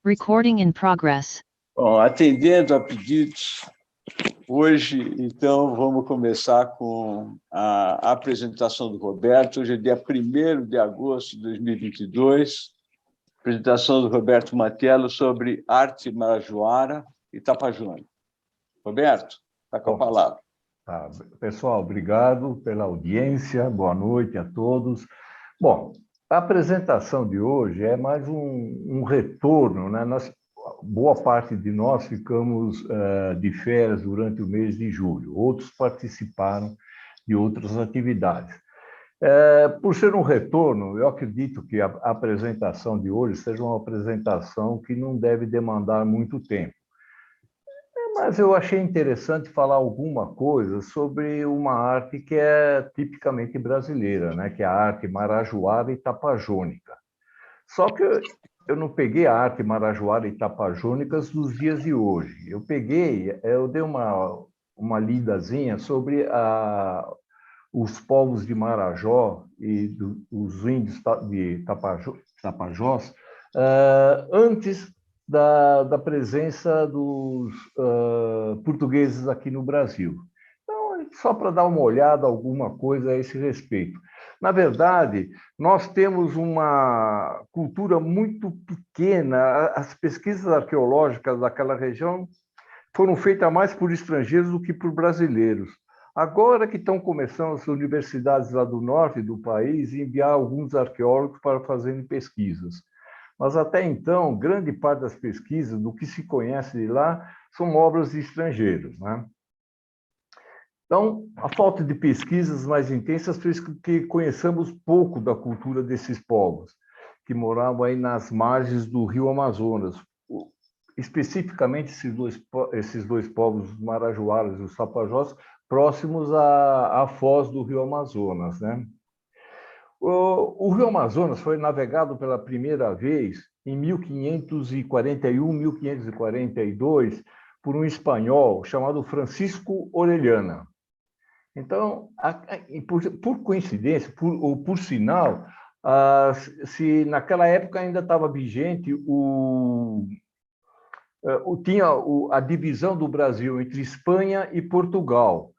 Recording in progress. Bom, atendendo a pedidos, hoje, então, vamos começar com a apresentação do Roberto. Hoje é dia 1º de agosto de 2022, apresentação do Roberto Matiello sobre arte marajoara e Tapajós. Roberto, está com a palavra. Tá. Pessoal, obrigado pela audiência, boa noite a todos. Bom, a apresentação de hoje é mais um retorno, né? Boa parte de nós ficamos de férias durante o mês de julho, outros participaram de outras atividades. Por ser um retorno, eu acredito que a apresentação de hoje seja uma apresentação que não deve demandar muito tempo. Mas eu achei interessante falar alguma coisa sobre uma arte que é tipicamente brasileira, né? Que é a arte marajoara e tapajônica. Só que eu não peguei a arte marajoara e tapajônicas dos dias de hoje. Eu dei uma lidazinha sobre os povos de Marajó e os índios de Tapajós antes da presença dos portugueses aqui no Brasil. Então, só para dar uma olhada, alguma coisa a esse respeito. Na verdade, nós temos uma cultura muito pequena. As pesquisas arqueológicas daquela região foram feitas mais por estrangeiros do que por brasileiros. Agora que estão começando as universidades lá do norte do país a enviar alguns arqueólogos para fazerem pesquisas. Mas até então, grande parte das pesquisas, do que se conhece de lá, são obras de estrangeiros, né? Então, a falta de pesquisas mais intensas fez com que conheçamos pouco da cultura desses povos, que moravam aí nas margens do rio Amazonas. Especificamente, esses dois povos, os marajoaras e os tapajós, próximos à foz do rio Amazonas, né? O rio Amazonas foi navegado pela primeira vez em 1541, 1542, por um espanhol chamado Francisco Orellana. Então, por coincidência, ou por sinal, se naquela época ainda estava vigente tinha a divisão do Brasil entre Espanha e Portugal.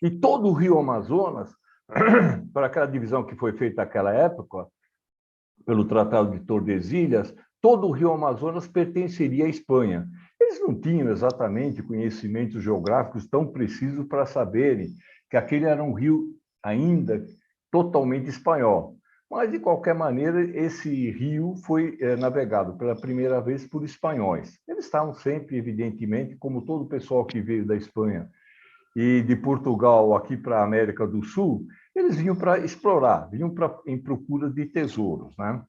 E todo o rio Amazonas, para aquela divisão que foi feita naquela época, pelo Tratado de Tordesilhas, todo o rio Amazonas pertenceria à Espanha. Eles não tinham exatamente conhecimentos geográficos tão precisos para saberem que aquele era um rio ainda totalmente espanhol. Mas, de qualquer maneira, esse rio foi navegado pela primeira vez por espanhóis. Eles estavam sempre, evidentemente, como todo o pessoal que veio da Espanha e de Portugal aqui para a América do Sul, eles vinham para explorar, em procura de tesouros, né?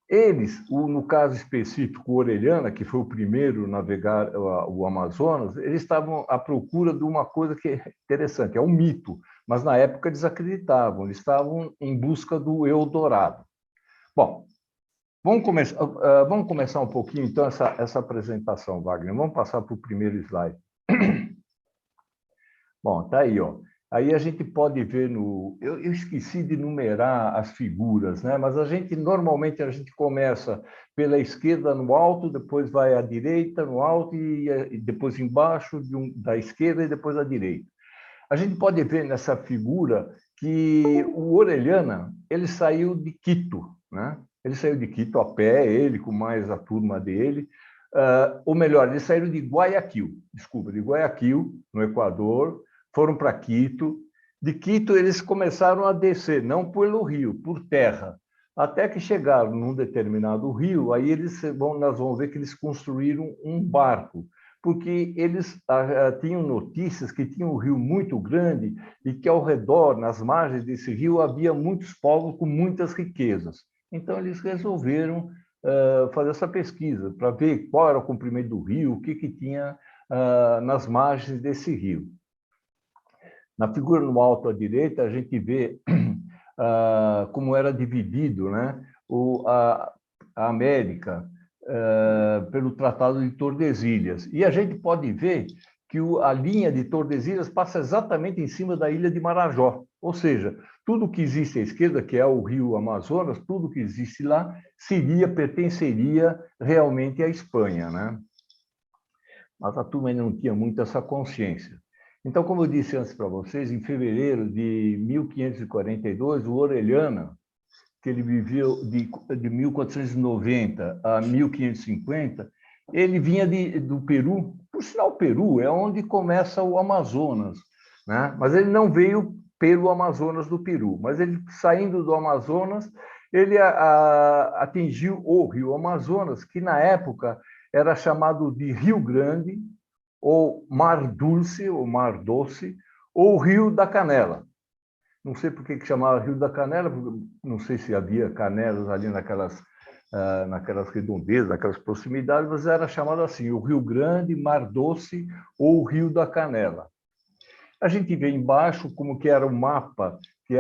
Eles, no caso específico, o Orellana, que foi o primeiro a navegar o Amazonas, eles estavam à procura de uma coisa que é interessante, é um mito, mas na época eles acreditavam, eles estavam em busca do Eldorado. Bom, vamos começar um pouquinho, então, essa apresentação, Wagner. Vamos passar para o primeiro slide. Bom, tá aí, ó. Aí a gente pode ver eu esqueci de numerar as figuras, né? Mas normalmente a gente começa pela esquerda no alto, depois vai à direita no alto e depois embaixo da esquerda e depois à direita. A gente pode ver nessa figura que o Orellana, ele saiu de Quito, né? Ele saiu de Quito a pé, ele com mais a turma dele. Ou melhor, eles saíram de Guayaquil, no Equador, foram para Quito. De Quito, eles começaram a descer, não pelo rio, por terra, até que chegaram num determinado rio. Aí nós vamos ver que eles construíram um barco, porque eles tinham notícias que tinha um rio muito grande e que ao redor, nas margens desse rio, havia muitos povos com muitas riquezas. Então, eles resolveram fazer essa pesquisa para ver qual era o comprimento do rio, o que tinha nas margens desse rio. Na figura no alto à direita, a gente vê como era dividido, né, a América pelo Tratado de Tordesilhas. E a gente pode ver que a linha de Tordesilhas passa exatamente em cima da ilha de Marajó. Ou seja, tudo que existe à esquerda, que é o rio Amazonas, tudo que existe lá, pertenceria realmente à Espanha, né? Mas a turma ainda não tinha muito essa consciência. Então, como eu disse antes para vocês, em fevereiro de 1542, o Orellana, que ele viveu de 1490 a 1550, ele vinha do Peru. Por sinal, o Peru é onde começa o Amazonas, né? Mas ele não veio pelo Amazonas do Peru, mas ele, saindo do Amazonas, ele atingiu o rio Amazonas, que na época era chamado de Rio Grande, ou Mar Dulce, ou Mar Doce, ou Rio da Canela. Não sei por que chamava Rio da Canela, não sei se havia canelas ali naquelas redondezas, naquelas proximidades, mas era chamado assim, o Rio Grande, Mar Doce ou Rio da Canela. A gente vê embaixo como que era o mapa que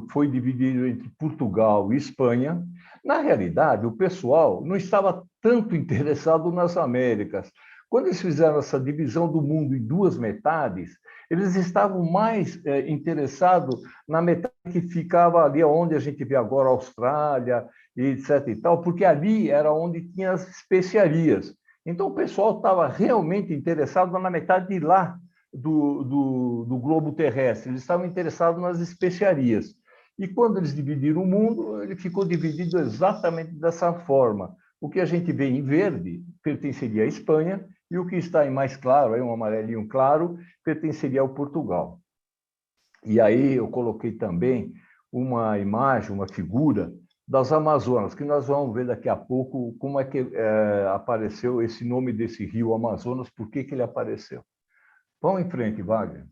foi dividido entre Portugal e Espanha. Na realidade, o pessoal não estava tanto interessado nas Américas. Quando eles fizeram essa divisão do mundo em duas metades, eles estavam mais interessados na metade que ficava ali onde a gente vê agora a Austrália, e etc. e tal, porque ali era onde tinha as especiarias. Então, o pessoal estava realmente interessado na metade de lá do globo terrestre, eles estavam interessados nas especiarias. E quando eles dividiram o mundo, ele ficou dividido exatamente dessa forma. O que a gente vê em verde pertenceria à Espanha, e o que está em mais claro, aí um amarelinho claro, pertenceria ao Portugal. E aí eu coloquei também uma imagem, uma figura das Amazonas, que nós vamos ver daqui a pouco como é que apareceu esse nome desse rio Amazonas, por que ele apareceu. Vamos em frente, Wagner.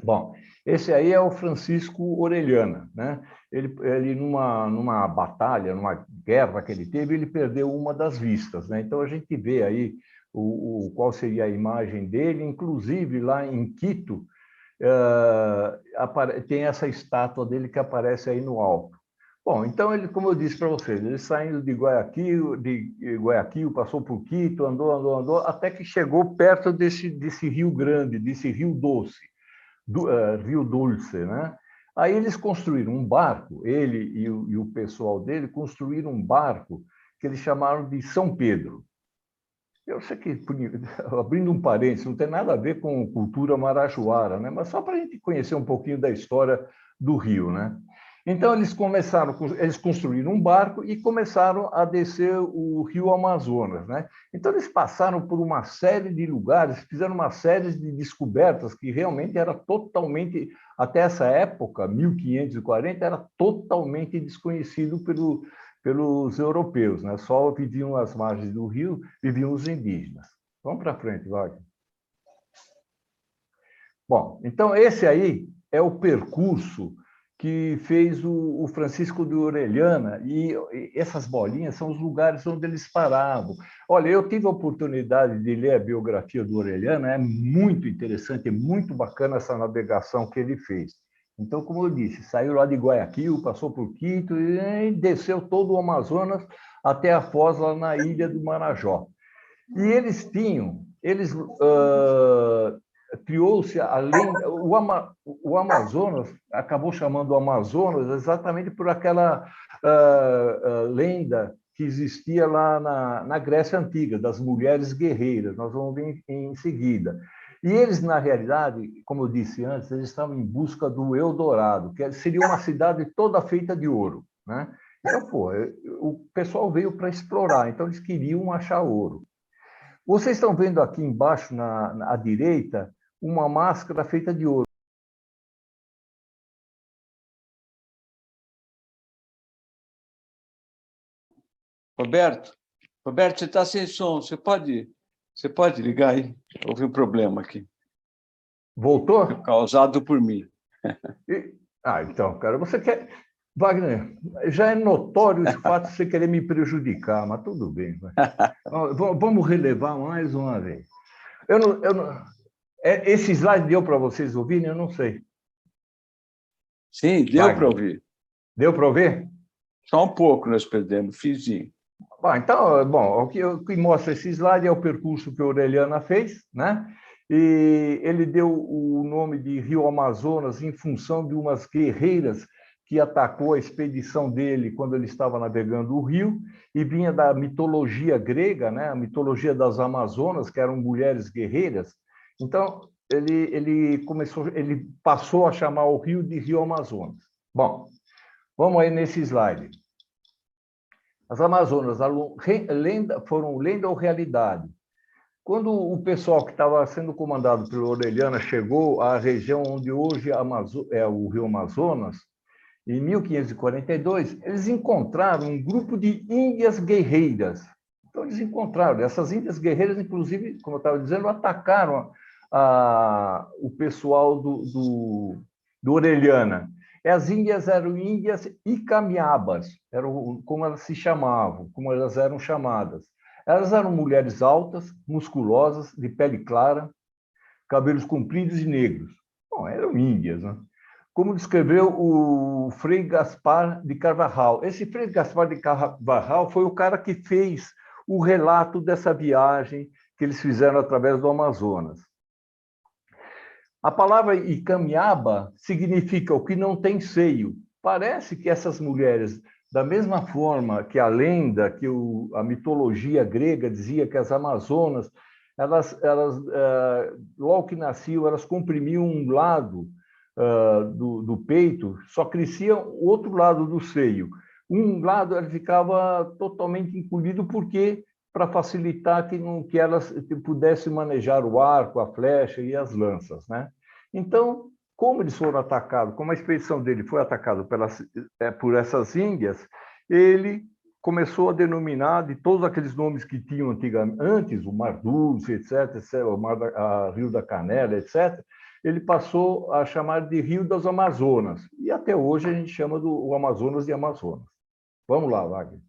Bom, esse aí é o Francisco Orellana, né? Ele numa batalha, numa guerra que ele teve, ele perdeu uma das vistas, né? Então a gente vê aí qual seria a imagem dele, inclusive lá em Quito, tem essa estátua dele que aparece aí no alto. Bom, então ele, como eu disse para vocês, ele saindo de Guayaquil, passou por Quito, andou, até que chegou perto desse Rio Grande, desse Rio Doce, Rio Dulce, né? Aí eles construíram um barco, ele e o pessoal dele construíram um barco que eles chamaram de São Pedro. Eu sei que, abrindo um parênteses, não tem nada a ver com cultura marajoara, né? Mas só para a gente conhecer um pouquinho da história do rio, né? Então, eles construíram um barco e começaram a descer o rio Amazonas, né? Então, eles passaram por uma série de lugares, fizeram uma série de descobertas que realmente era totalmente, até essa época, 1540, era totalmente desconhecido pelos europeus, né? Só viviam às margens do rio, viviam os indígenas. Vamos para frente, Wagner. Bom, então esse aí é o percurso que fez o Francisco de Orellana, e essas bolinhas são os lugares onde eles paravam. Olha, eu tive a oportunidade de ler a biografia do Orellana, é muito interessante, é muito bacana essa navegação que ele fez. Então, como eu disse, saiu lá de Guayaquil, passou por Quito e desceu todo o Amazonas até a foz lá na ilha do Marajó. E criou-se o Amazonas, acabou chamando o Amazonas exatamente por aquela lenda que existia lá na Grécia Antiga, das mulheres guerreiras, nós vamos ver em seguida. E eles, na realidade, como eu disse antes, eles estavam em busca do Eldorado, que seria uma cidade toda feita de ouro, né? Então, o pessoal veio para explorar, então eles queriam achar ouro. Vocês estão vendo aqui embaixo, à direita, uma máscara feita de ouro. Roberto, você está sem som, você pode ligar aí? Houve um problema aqui. Voltou? Causado por mim. Então, cara, você quer... Wagner, já é notório esse fato de você querer me prejudicar, mas tudo bem. Vamos relevar mais uma vez. Esse slide deu para vocês ouvirem? Eu não sei. Sim, deu para ouvir. Deu para ouvir? Só um pouco nós perdemos, fizinho. Bom, o que mostra esse slide é o percurso que a Orellana fez, né? E ele deu o nome de Rio Amazonas em função de umas guerreiras que atacou a expedição dele quando ele estava navegando o rio, e vinha da mitologia grega, né? A mitologia das Amazonas, que eram mulheres guerreiras. Então, ele passou a chamar o rio de Rio Amazonas. Bom, vamos aí nesse slide. As Amazonas foram lenda ou realidade? Quando o pessoal que estava sendo comandado pela Orellana chegou à região onde hoje é o Rio Amazonas, em 1542, eles encontraram um grupo de índias guerreiras. Então, eles encontraram. Essas índias guerreiras, inclusive, como eu estava dizendo, atacaram o pessoal do Orellana. As índias eram índias icamiabas, eram como elas se chamavam, como elas eram chamadas. Elas eram mulheres altas, musculosas, de pele clara, cabelos compridos e negros. Bom, eram índias, né? Como descreveu o Frei Gaspar de Carvajal. Esse Frei Gaspar de Carvajal foi o cara que fez o relato dessa viagem que eles fizeram através do Amazonas. A palavra icamiaba significa o que não tem seio. Parece que essas mulheres, da mesma forma que a lenda, que a mitologia grega dizia que as Amazonas, elas logo que nasciam, elas comprimiam um lado do peito, só crescia o outro lado do seio. Um lado ele ficava totalmente encolhido, porque para facilitar que elas pudessem manejar o arco, a flecha e as lanças, né? Então, como eles foram atacados, como a expedição dele foi atacada por essas índias, ele começou a denominar de todos aqueles nomes que tinham antes, o Mar Dulce, etc., o Rio da Canela, etc., ele passou a chamar de Rio das Amazonas. E até hoje a gente chama o Amazonas de Amazonas. Vamos lá, Wagner.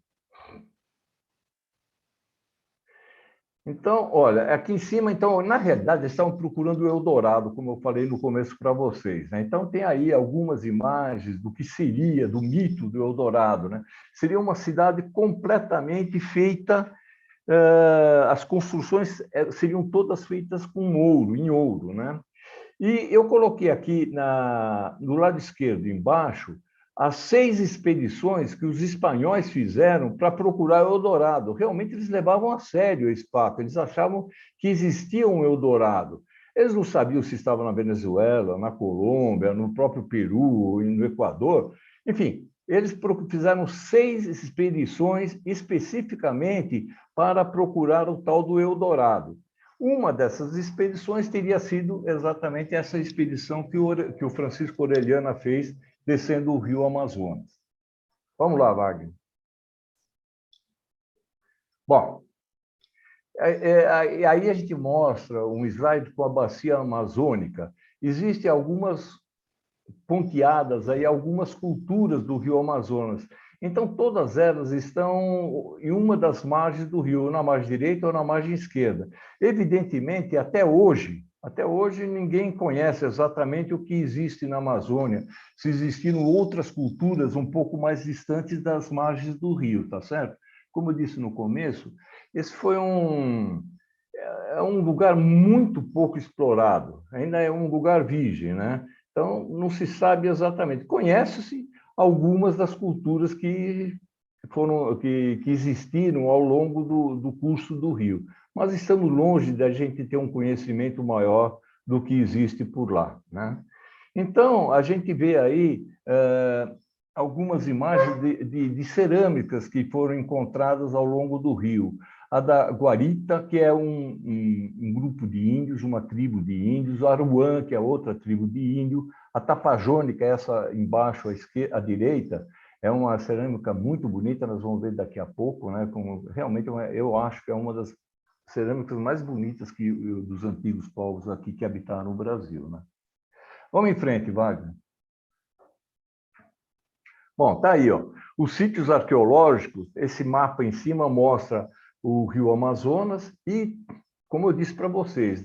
Então, olha, aqui em cima, então, na realidade, eles estavam procurando o Eldorado, como eu falei no começo para vocês, né? Então, tem aí algumas imagens do que seria, do mito do Eldorado, né? Seria uma cidade completamente feita, as construções seriam todas feitas com ouro, em ouro, né? E eu coloquei aqui no lado esquerdo, embaixo, as 6 expedições que os espanhóis fizeram para procurar o Eldorado. Realmente eles levavam a sério esse papo, eles achavam que existia um Eldorado. Eles não sabiam se estava na Venezuela, na Colômbia, no próprio Peru, no Equador. Enfim, eles fizeram 6 expedições especificamente para procurar o tal do Eldorado. Uma dessas expedições teria sido exatamente essa expedição que o Francisco Orellana fez, descendo o rio Amazonas. Vamos lá, Wagner. Bom, aí a gente mostra um slide com a bacia amazônica. Existem algumas ponteadas aí, algumas culturas do rio Amazonas. Então, todas elas estão em uma das margens do rio, ou na margem direita ou na margem esquerda. Evidentemente, até hoje ninguém conhece exatamente o que existe na Amazônia, se existiram outras culturas um pouco mais distantes das margens do rio, tá certo? Como eu disse no começo, esse foi um lugar muito pouco explorado, ainda é um lugar virgem, né? Então, não se sabe exatamente. Conhece-se algumas das culturas que existiram ao longo do curso do rio, mas estamos longe da gente ter um conhecimento maior do que existe por lá, né? Então, a gente vê aí algumas imagens de cerâmicas que foram encontradas ao longo do rio. A da Guarita, que é um grupo de índios, uma tribo de índios, o Aruã, que é outra tribo de índio, a Tapajônica, essa embaixo à direita, é uma cerâmica muito bonita, nós vamos ver daqui a pouco, né? Como, realmente, eu acho que é uma das cerâmicas mais bonitas dos antigos povos aqui que habitaram o Brasil, né? Vamos em frente, Wagner. Bom, tá aí, ó. Os sítios arqueológicos, esse mapa em cima mostra o rio Amazonas e, como eu disse para vocês,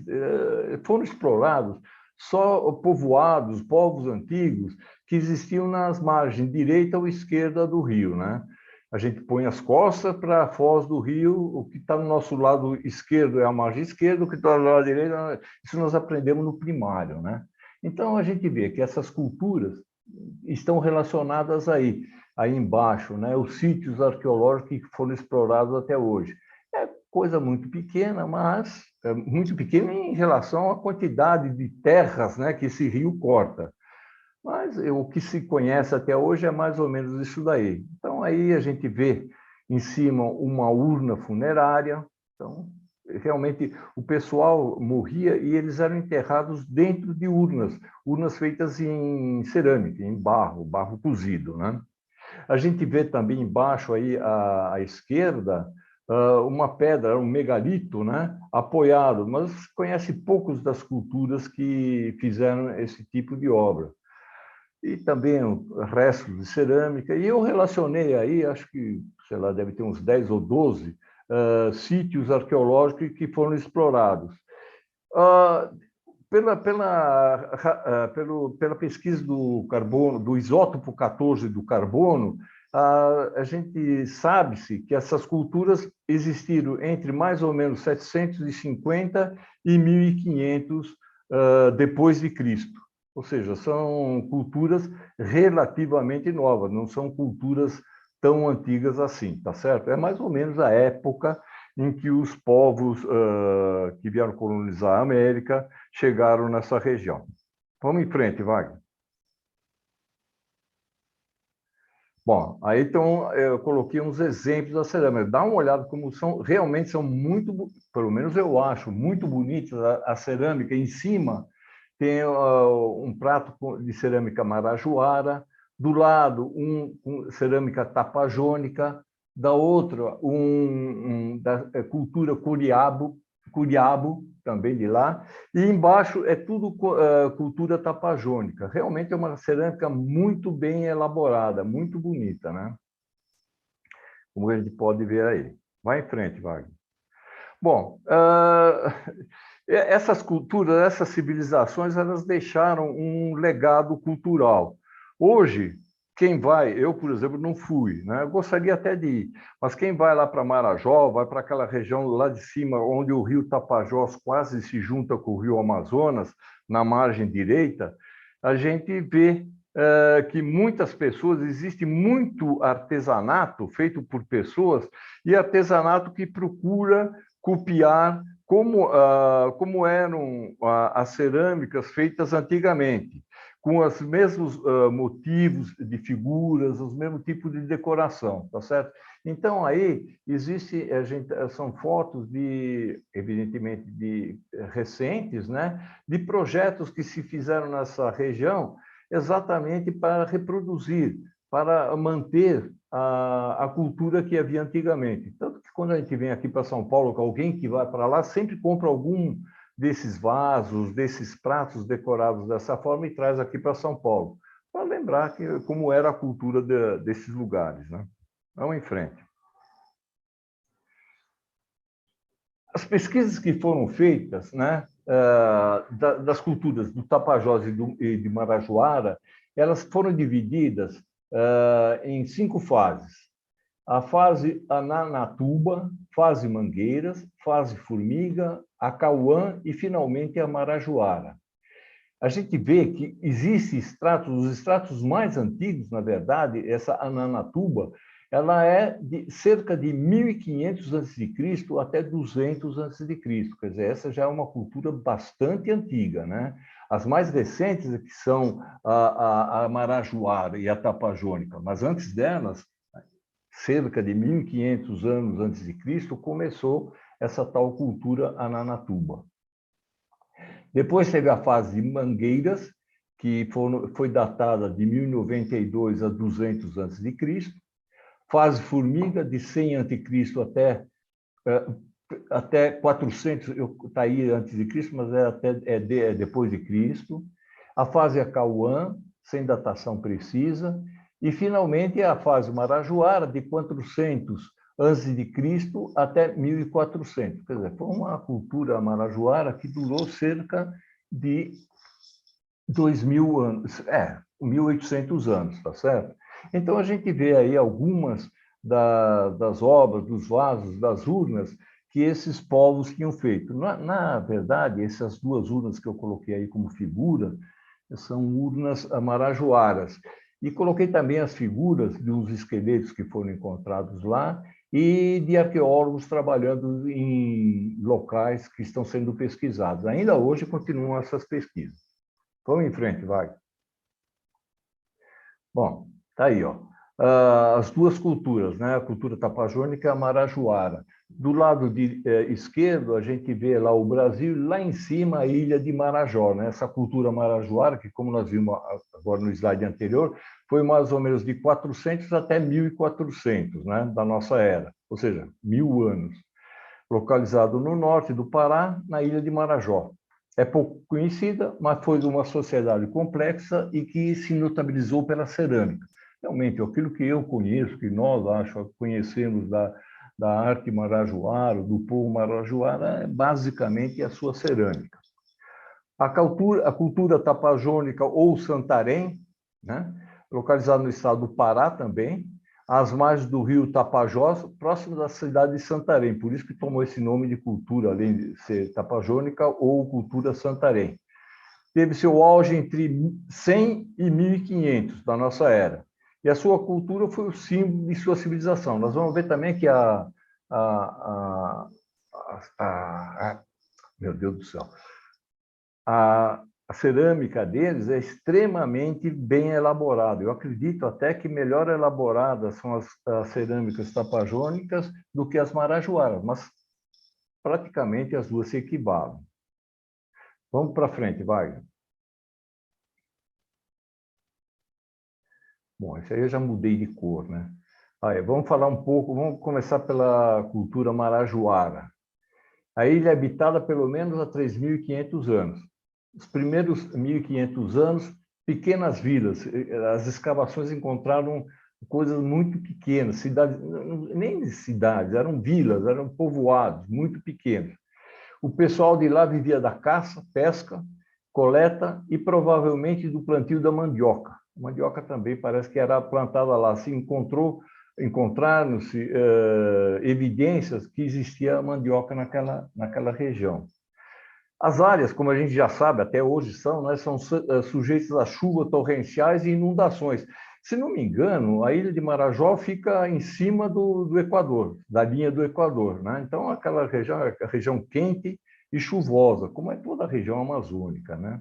foram explorados só povoados, povos antigos que existiam nas margens direita ou esquerda do rio, né? A gente põe as costas para a foz do rio, o que está no nosso lado esquerdo é a margem esquerda, o que está do lado direito, isso nós aprendemos no primário, né? Então, a gente vê que essas culturas estão relacionadas aí embaixo, né? Os sítios arqueológicos que foram explorados até hoje. É coisa muito pequena, mas é muito pequena em relação à quantidade de terras, né, que esse rio corta. Mas o que se conhece até hoje é mais ou menos isso daí. Então, aí a gente vê em cima uma urna funerária. Então, realmente, o pessoal morria e eles eram enterrados dentro de urnas feitas em cerâmica, em barro cozido, né? A gente vê também embaixo aí à esquerda uma pedra, um megalito, né, apoiado, mas conhece poucos das culturas que fizeram esse tipo de obra. E também restos de cerâmica. E eu relacionei aí, acho que, sei lá, deve ter uns 10 ou 12 sítios arqueológicos que foram explorados. Pela pesquisa do carbono, do isótopo 14 do carbono, a gente sabe-se que essas culturas existiram entre mais ou menos 750 e 1500 depois de Cristo. Ou seja, são culturas relativamente novas, não são culturas tão antigas assim, tá certo? É mais ou menos a época em que os povos que vieram colonizar a América chegaram nessa região. Vamos em frente, Wagner. Bom, aí então eu coloquei uns exemplos da cerâmica. Dá uma olhada como realmente são muito, pelo menos eu acho, muito bonitas a cerâmica. Em cima tem um prato de cerâmica marajoara, do lado cerâmica tapajônica, da outra da cultura curiabo, também de lá, e embaixo é tudo cultura tapajônica. Realmente é uma cerâmica muito bem elaborada, muito bonita, né? Como a gente pode ver aí. Vai em frente, Wagner. Bom, essas culturas, essas civilizações, elas deixaram um legado cultural. Hoje, quem vai, eu, por exemplo, não fui, né? Eu gostaria até de ir, mas quem vai lá para Marajó, vai para aquela região lá de cima, onde o rio Tapajós quase se junta com o rio Amazonas, na margem direita, a gente vê que muitas pessoas, existe muito artesanato feito por pessoas, e artesanato que procura copiar como eram as cerâmicas feitas antigamente, com os mesmos motivos de figuras, os mesmos tipos de decoração, tá certo? Então, aí, são fotos evidentemente, recentes, né, de projetos que se fizeram nessa região exatamente para reproduzir, para manter a cultura que havia antigamente. Tanto que quando a gente vem aqui para São Paulo, com alguém que vai para lá, sempre compra algum desses vasos, desses pratos decorados dessa forma e traz aqui para São Paulo, para lembrar como era a cultura desses lugares, né? Vamos em frente. As pesquisas que foram feitas, né, das culturas do Tapajós e de Marajoara, elas foram divididas em 5 fases. A fase Ananatuba, fase Mangueiras, fase Formiga, Acauã e, finalmente, a Marajoara. A gente vê que existem os estratos mais antigos, na verdade, essa Ananatuba, ela é de cerca de 1500 a.C. até 200 a.C. Quer dizer, essa já é uma cultura bastante antiga, né? As mais recentes que são a Marajoara e a Tapajônica, mas antes delas, cerca de 1500 anos antes de Cristo, começou essa tal cultura Ananatuba. Depois teve a fase de Mangueiras, que foi datada de 1092 a 200 a.C. Fase Formiga, de 100 a.C. até 400, está aí antes de Cristo, mas é depois de Cristo. A fase Acauã, sem datação precisa. E, finalmente, a fase Marajoara, de 400 a.C. até 1400. Quer dizer, foi uma cultura marajoara que durou cerca de 2000 anos, 1800 anos, tá certo? Então, a gente vê aí algumas das obras, dos vasos, das urnas que esses povos tinham feito. Na verdade, essas duas urnas que eu coloquei aí como figura são urnas marajoaras. E coloquei também as figuras de uns esqueletos que foram encontrados lá e de arqueólogos trabalhando em locais que estão sendo pesquisados. Ainda hoje continuam essas pesquisas. Vamos em frente, vai. Bom, tá aí, ó. As duas culturas, né? A cultura tapajônica e a marajoara. Do lado esquerdo, a gente vê lá o Brasil, e lá em cima a ilha de Marajó, né? Essa cultura marajoara, que como nós vimos agora no slide anterior, foi mais ou menos de 400 até 1400, né? Da nossa era, ou seja, 1000 anos. Localizado no norte do Pará, na ilha de Marajó. É pouco conhecida, mas foi uma sociedade complexa e que se notabilizou pela cerâmica. Realmente, aquilo que eu conheço, que nós conhecemos da arte marajoara, do povo marajoara, é basicamente a sua cerâmica. A cultura tapajônica ou Santarém, né? Localizada no estado do Pará também, às margens do rio Tapajós, próximo da cidade de Santarém, por isso que tomou esse nome de cultura, além de ser tapajônica ou cultura Santarém. Teve seu auge entre 100 e 1500 da nossa era. E a sua cultura foi o símbolo de sua civilização. Nós vamos ver também que meu Deus do céu, a cerâmica deles é extremamente bem elaborada. Eu acredito até que melhor elaboradas são as cerâmicas tapajônicas do que as marajoaras, mas praticamente as duas se equivalem. Vamos para frente, vai. Bom, esse aí eu já mudei de cor, né? Aí, vamos falar um pouco, vamos começar pela cultura marajoara. A ilha é habitada pelo menos há 3.500 anos. Os primeiros 1.500 anos, pequenas vilas. As escavações encontraram coisas muito pequenas, cidades, nem cidades, eram vilas, eram povoados muito pequenos. O pessoal de lá vivia da caça, pesca, coleta e provavelmente do plantio da mandioca. A mandioca também parece que era plantada lá. Se encontraram-se evidências que existia mandioca naquela região. As áreas, como a gente já sabe, até hoje são, né, são sujeitas a chuvas torrenciais e inundações. Se não me engano, a ilha de Marajó fica em cima do Equador, da linha do Equador, né? Então, aquela região é a região quente e chuvosa, como é toda a região amazônica, né?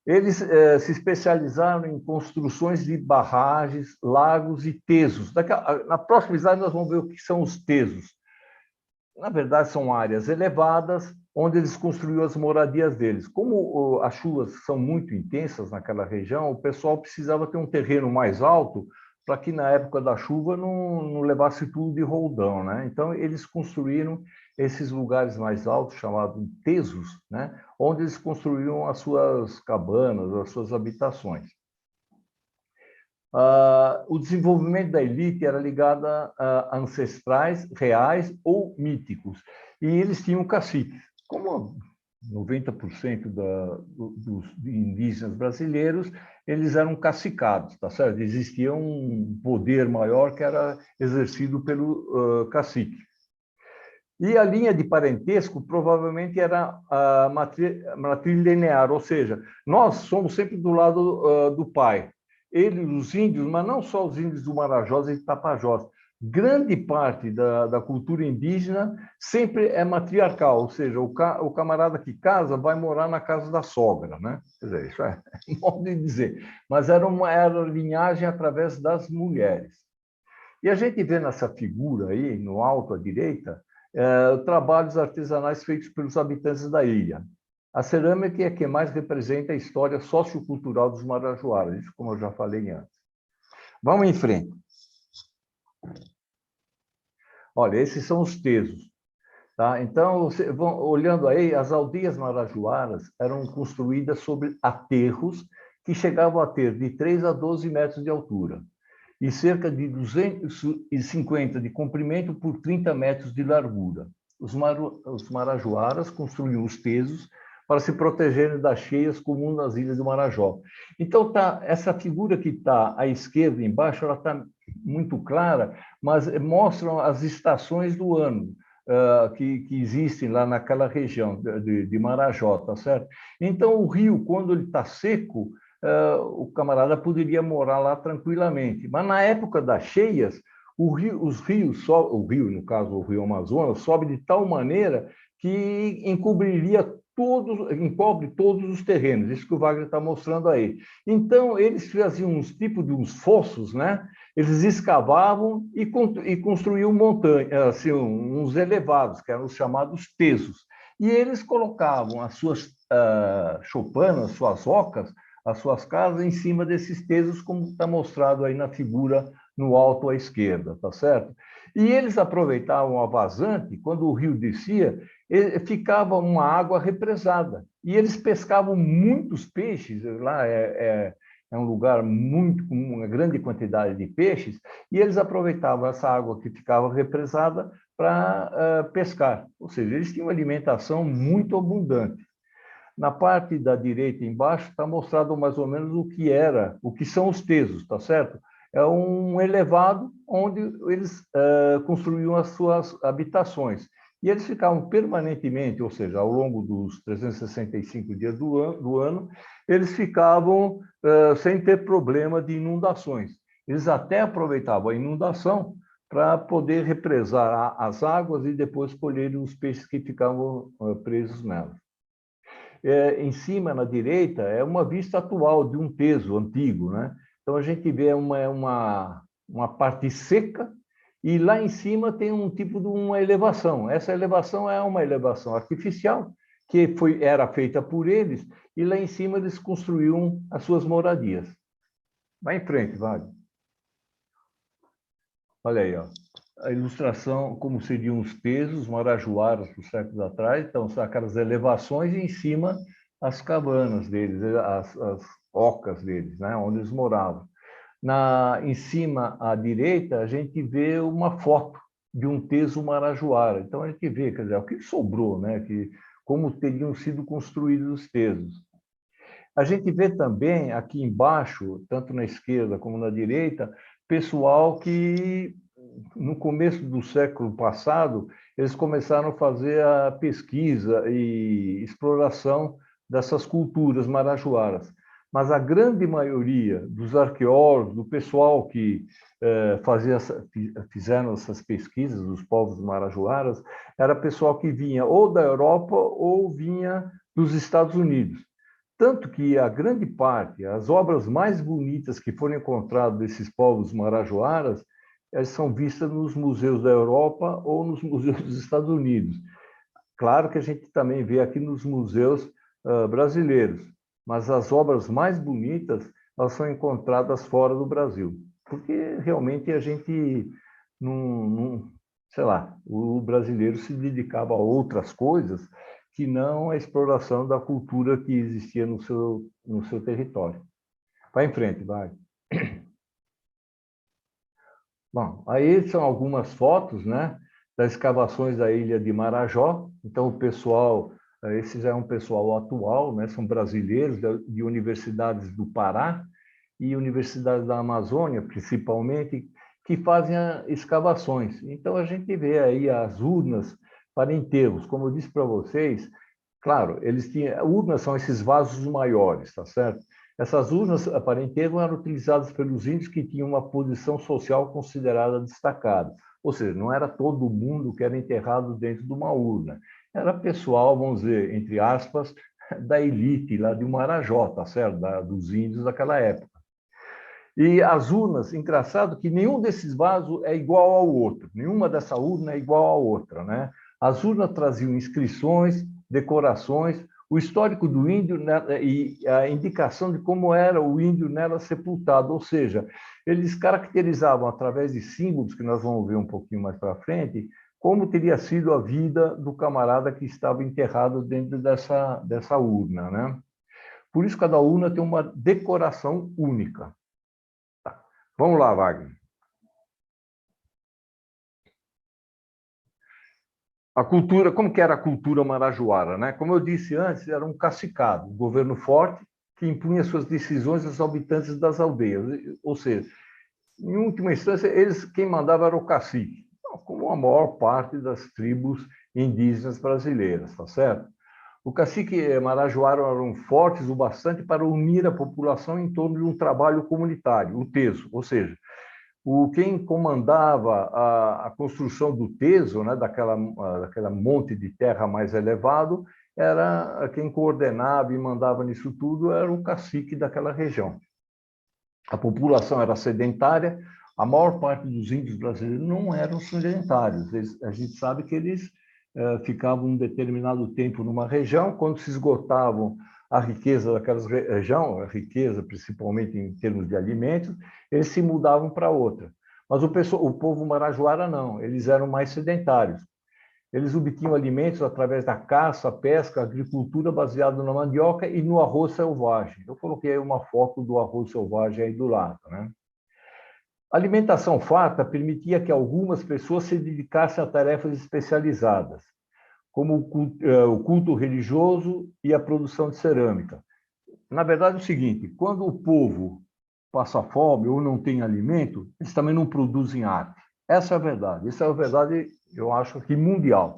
Eles se especializaram em construções de barragens, lagos e tesos. Na próxima slide, nós vamos ver o que são os tesos. Na verdade, são áreas elevadas, onde eles construíram as moradias deles. Como as chuvas são muito intensas naquela região, o pessoal precisava ter um terreno mais alto para que, na época da chuva, não levasse tudo de roldão, né? Então, eles construíram esses lugares mais altos, chamados tesos, né? Onde eles construíram as suas cabanas, as suas habitações. O desenvolvimento da elite era ligado a ancestrais, reais ou míticos, e eles tinham caciques. Como 90% dos indígenas brasileiros, eles eram cacicados, tá certo? Existia um poder maior que era exercido pelo cacique. E a linha de parentesco provavelmente era a matriz linear, ou seja, nós somos sempre do lado do pai. Eles, os índios, mas não só os índios do Marajós e Tapajós, grande parte da cultura indígena sempre é matriarcal, ou seja, o camarada que casa vai morar na casa da sogra, né? Quer dizer, isso é modo de dizer. Mas era linhagem através das mulheres. E a gente vê nessa figura aí, no alto à direita, trabalhos artesanais feitos pelos habitantes da ilha. A cerâmica é a que mais representa a história sociocultural dos marajoaras, isso como eu já falei antes. Vamos em frente. Olha, esses são os tesos. Tá? Então, olhando aí, as aldeias marajoaras eram construídas sobre aterros que chegavam a ter de 3 a 12 metros de altura e cerca de 250 de comprimento por 30 metros de largura. Os marajoaras construíam os tesos para se protegerem das cheias comuns nas ilhas do Marajó. Então, essa figura que está à esquerda, embaixo, ela está muito clara, mas mostram as estações do ano que existem lá naquela região de Marajó, tá certo? Então, o rio, quando ele está seco, o camarada poderia morar lá tranquilamente. Mas na época das cheias, os rios, o rio, no caso o Rio Amazonas, sobe de tal maneira que encobre todos os terrenos, isso que o Wagner está mostrando aí. Então, eles faziam uns tipos de uns fossos, né? Eles escavavam e construíam montanhas, assim, uns elevados, que eram os chamados tesos. E eles colocavam as suas choupanas, suas ocas, as suas casas em cima desses tesos, como está mostrado aí na figura no alto à esquerda, tá certo? E eles aproveitavam a vazante, quando o rio descia, ficava uma água represada. E eles pescavam muitos peixes, lá é um lugar muito com uma grande quantidade de peixes, e eles aproveitavam essa água que ficava represada para pescar. Ou seja, eles tinham uma alimentação muito abundante. Na parte da direita embaixo está mostrado mais ou menos o que são os tesos, tá certo? É um elevado onde eles construíam as suas habitações. E eles ficavam permanentemente, ou seja, ao longo dos 365 dias do ano, eles ficavam sem ter problema de inundações. Eles até aproveitavam a inundação para poder represar as águas e depois colher os peixes que ficavam presos nelas. Em cima, na direita, é uma vista atual de um teso antigo, né? Então, a gente vê uma parte seca e lá em cima tem um tipo de uma elevação. Essa elevação é uma elevação artificial que era feita por eles e lá em cima eles construíam as suas moradias. Vai em frente, vai. Olha aí, ó. A ilustração, como seriam os tesos, marajoaras dos séculos atrás, então, são aquelas elevações e em cima as cabanas deles, as ocas deles, né, onde eles moravam. Em cima, à direita, a gente vê uma foto de um teso marajoara. Então, a gente vê, quer dizer, o que sobrou, né, como teriam sido construídos os tesos. A gente vê também, aqui embaixo, tanto na esquerda como na direita, pessoal que no começo do século passado, eles começaram a fazer a pesquisa e exploração dessas culturas marajoaras. Mas a grande maioria dos arqueólogos, do pessoal que fizeram essas pesquisas dos povos marajoaras, era pessoal que vinha ou da Europa ou vinha dos Estados Unidos. Tanto que a grande parte, as obras mais bonitas que foram encontradas desses povos marajoaras, são vistas nos museus da Europa ou nos museus dos Estados Unidos. Claro que a gente também vê aqui nos museus brasileiros, mas as obras mais bonitas elas são encontradas fora do Brasil, porque realmente a gente sei lá, o brasileiro se dedicava a outras coisas que não a exploração da cultura que existia no seu território. Vai em frente, vai. Bom, aí são algumas fotos, né, das escavações da ilha de Marajó. Então, o pessoal, esse já é um pessoal atual, né, são brasileiros de universidades do Pará e universidades da Amazônia, principalmente, que fazem escavações. Então, a gente vê aí as urnas para enterros. Como eu disse para vocês, claro, urnas são esses vasos maiores, tá certo? Essas urnas para enterro eram utilizadas pelos índios que tinham uma posição social considerada destacada. Ou seja, não era todo mundo que era enterrado dentro de uma urna. Era pessoal, vamos dizer, entre aspas, da elite lá de Marajó, tá certo? Dos índios daquela época. E as urnas, engraçado que nenhum desses vasos é igual ao outro. Nenhuma dessa urna é igual à outra, né? As urnas traziam inscrições, decorações, o histórico do índio, né, e a indicação de como era o índio nela sepultado, ou seja, eles caracterizavam através de símbolos, que nós vamos ver um pouquinho mais para frente, como teria sido a vida do camarada que estava enterrado dentro dessa urna, né? Por isso, cada urna tem uma decoração única. Tá. Vamos lá, Wagner. A cultura, como que era a cultura marajoara, né? Como eu disse antes, era um cacicado, um governo forte que impunha suas decisões aos habitantes das aldeias. Ou seja, em última instância, quem mandava era o cacique, como a maior parte das tribos indígenas brasileiras, tá certo? O cacique marajoara eram fortes o bastante para unir a população em torno de um trabalho comunitário, o teso, ou seja, quem comandava a construção do teso, né, daquela monte de terra mais elevado, era quem coordenava e mandava nisso tudo, era o cacique daquela região. A população era sedentária, a maior parte dos índios brasileiros não eram sedentários. A gente sabe que eles ficavam um determinado tempo numa região, quando se esgotavam a riqueza daquela região, a riqueza principalmente em termos de alimentos, eles se mudavam para outra. Mas o povo marajoara não, eles eram mais sedentários. Eles obtinham alimentos através da caça, pesca, agricultura baseada na mandioca e no arroz selvagem. Eu coloquei aí uma foto do arroz selvagem aí do lado, né? A alimentação farta permitia que algumas pessoas se dedicassem a tarefas especializadas, como o culto religioso e a produção de cerâmica. Na verdade, é o seguinte, quando o povo passa fome ou não tem alimento, eles também não produzem arte. Essa é a verdade. Essa é a verdade, eu acho que mundial.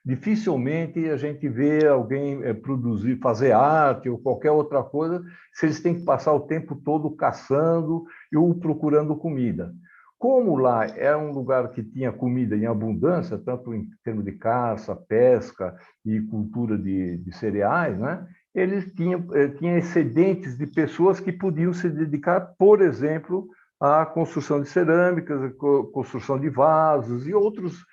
Dificilmente a gente vê alguém produzir, fazer arte ou qualquer outra coisa, se eles têm que passar o tempo todo caçando ou procurando comida. Como lá era um lugar que tinha comida em abundância, tanto em termos de caça, pesca e cultura de cereais, né? Eles tinham excedentes de pessoas que podiam se dedicar, por exemplo, à construção de cerâmicas, construção de vasos e outros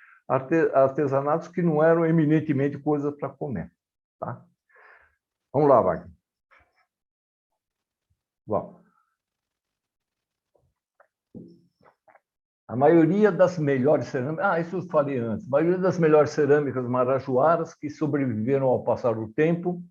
artesanatos que não eram eminentemente coisas para comer. Tá? Vamos lá, Wagner. Bom. A maioria das melhores cerâmicas... isso eu falei antes. A maioria das melhores cerâmicas marajoaras que sobreviveram ao passar do tempo,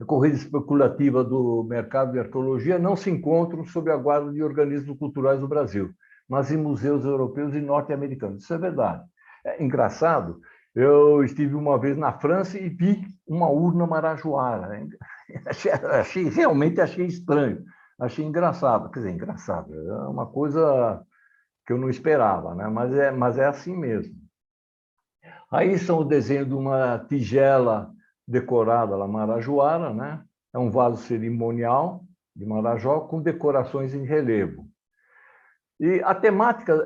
a corrida especulativa do mercado de arqueologia, não se encontram sob a guarda de organismos culturais do Brasil, mas em museus europeus e norte-americanos. Isso é verdade. É engraçado, eu estive uma vez na França e vi uma urna marajoara. Realmente achei estranho, achei engraçado. Quer dizer, engraçado, é uma coisa que eu não esperava, né? Mas é assim mesmo. Aí são o desenho de uma tigela decorada lá, marajoara, né? É um vaso cerimonial de Marajó com decorações em relevo. E a temática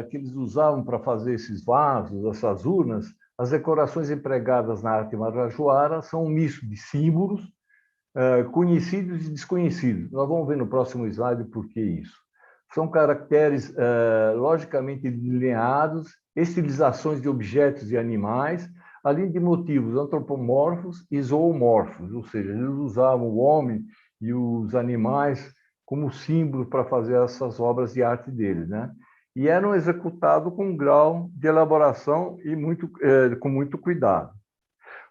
que eles usavam para fazer esses vasos, essas urnas, as decorações empregadas na arte marajoara são um misto de símbolos conhecidos e desconhecidos. Nós vamos ver no próximo slide por que isso. São caracteres logicamente delineados, estilizações de objetos e animais, além de motivos antropomorfos e zoomorfos, ou seja, eles usavam o homem e os animais como símbolo para fazer essas obras de arte deles, né? E eram executados com um grau de elaboração e com muito cuidado.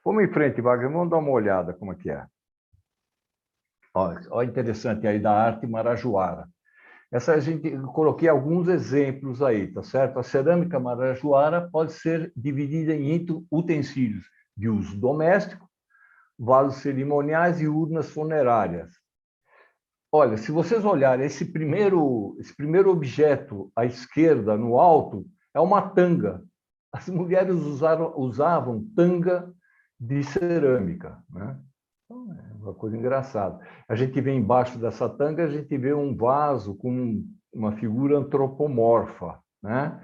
Vamos em frente, Wagner, vamos dar uma olhada como é que é. Olha, interessante aí da arte marajoara. Eu coloquei alguns exemplos aí, tá certo? A cerâmica marajoara pode ser dividida em utensílios de uso doméstico, vasos cerimoniais e urnas funerárias. Olha, se vocês olharem esse primeiro objeto à esquerda, no alto, é uma tanga. As mulheres usavam tanga de cerâmica, né? É uma coisa engraçada. A gente vê embaixo dessa tanga, a gente vê um vaso com uma figura antropomorfa, né?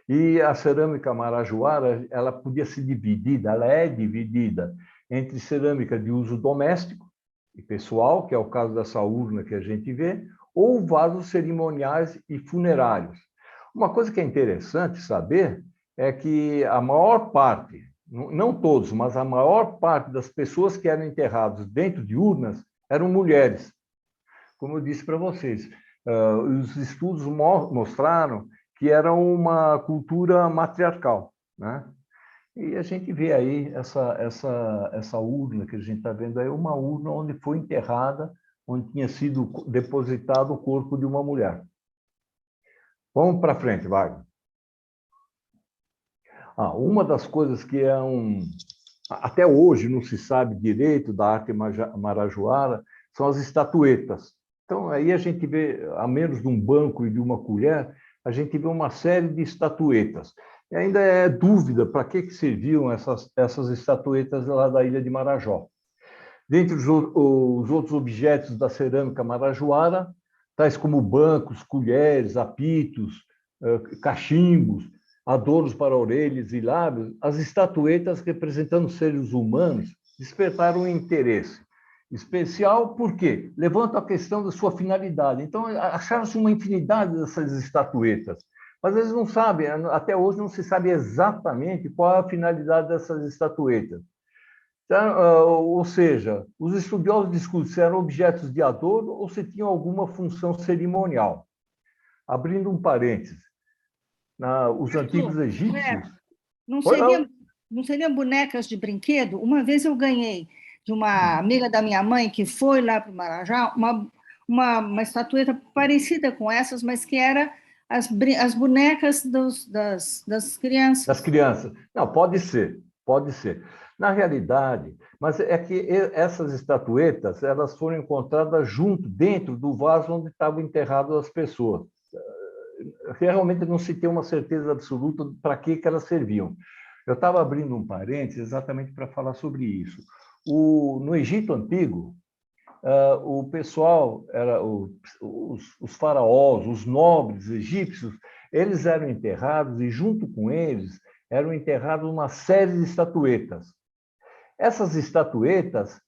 E a cerâmica marajoara, ela podia ser dividida, ela é dividida entre cerâmica de uso doméstico e pessoal, que é o caso dessa urna que a gente vê, ou vasos cerimoniais e funerários. Uma coisa que é interessante saber é que a maior parte, não todos, mas a maior parte das pessoas que eram enterradas dentro de urnas eram mulheres. Como eu disse para vocês, os estudos mostraram que era uma cultura matriarcal, né? E a gente vê aí essa urna que a gente está vendo aí, uma urna onde foi enterrada, onde tinha sido depositado o corpo de uma mulher. Vamos para frente, Wagner. Uma das coisas que até hoje não se sabe direito da arte marajoara são as estatuetas. Então, aí a gente vê, a menos de um banco e de uma colher, a gente vê uma série de estatuetas. E ainda é dúvida para que serviam essas estatuetas lá da ilha de Marajó. Dentre os outros objetos da cerâmica marajoara, tais como bancos, colheres, apitos, cachimbos, adornos para orelhas e lábios, as estatuetas representando seres humanos despertaram um interesse especial, porque levanta a questão da sua finalidade. Então, acharam-se uma infinidade dessas estatuetas, mas eles não sabem, até hoje não se sabe exatamente qual é a finalidade dessas estatuetas. Ou seja, os estudiosos discutem se eram objetos de adorno ou se tinham alguma função cerimonial. Abrindo um parênteses, os antigos egípcios... Não Oi, seria, não. não seriam bonecas de brinquedo? Uma vez eu ganhei de uma amiga da minha mãe que foi lá para o Marajá uma estatueta parecida com essas, mas que era as bonecas das crianças. Das crianças. Não, pode ser, pode ser. Na realidade, mas é que essas estatuetas, elas foram encontradas dentro do vaso onde estavam enterradas as pessoas. Realmente não se tem uma certeza absoluta para que elas serviam. Eu estava abrindo um parênteses exatamente para falar sobre isso. No Egito Antigo, o pessoal, os faraós, os nobres egípcios, eles eram enterrados e, junto com eles, eram enterrados uma série de estatuetas. Essas estatuetas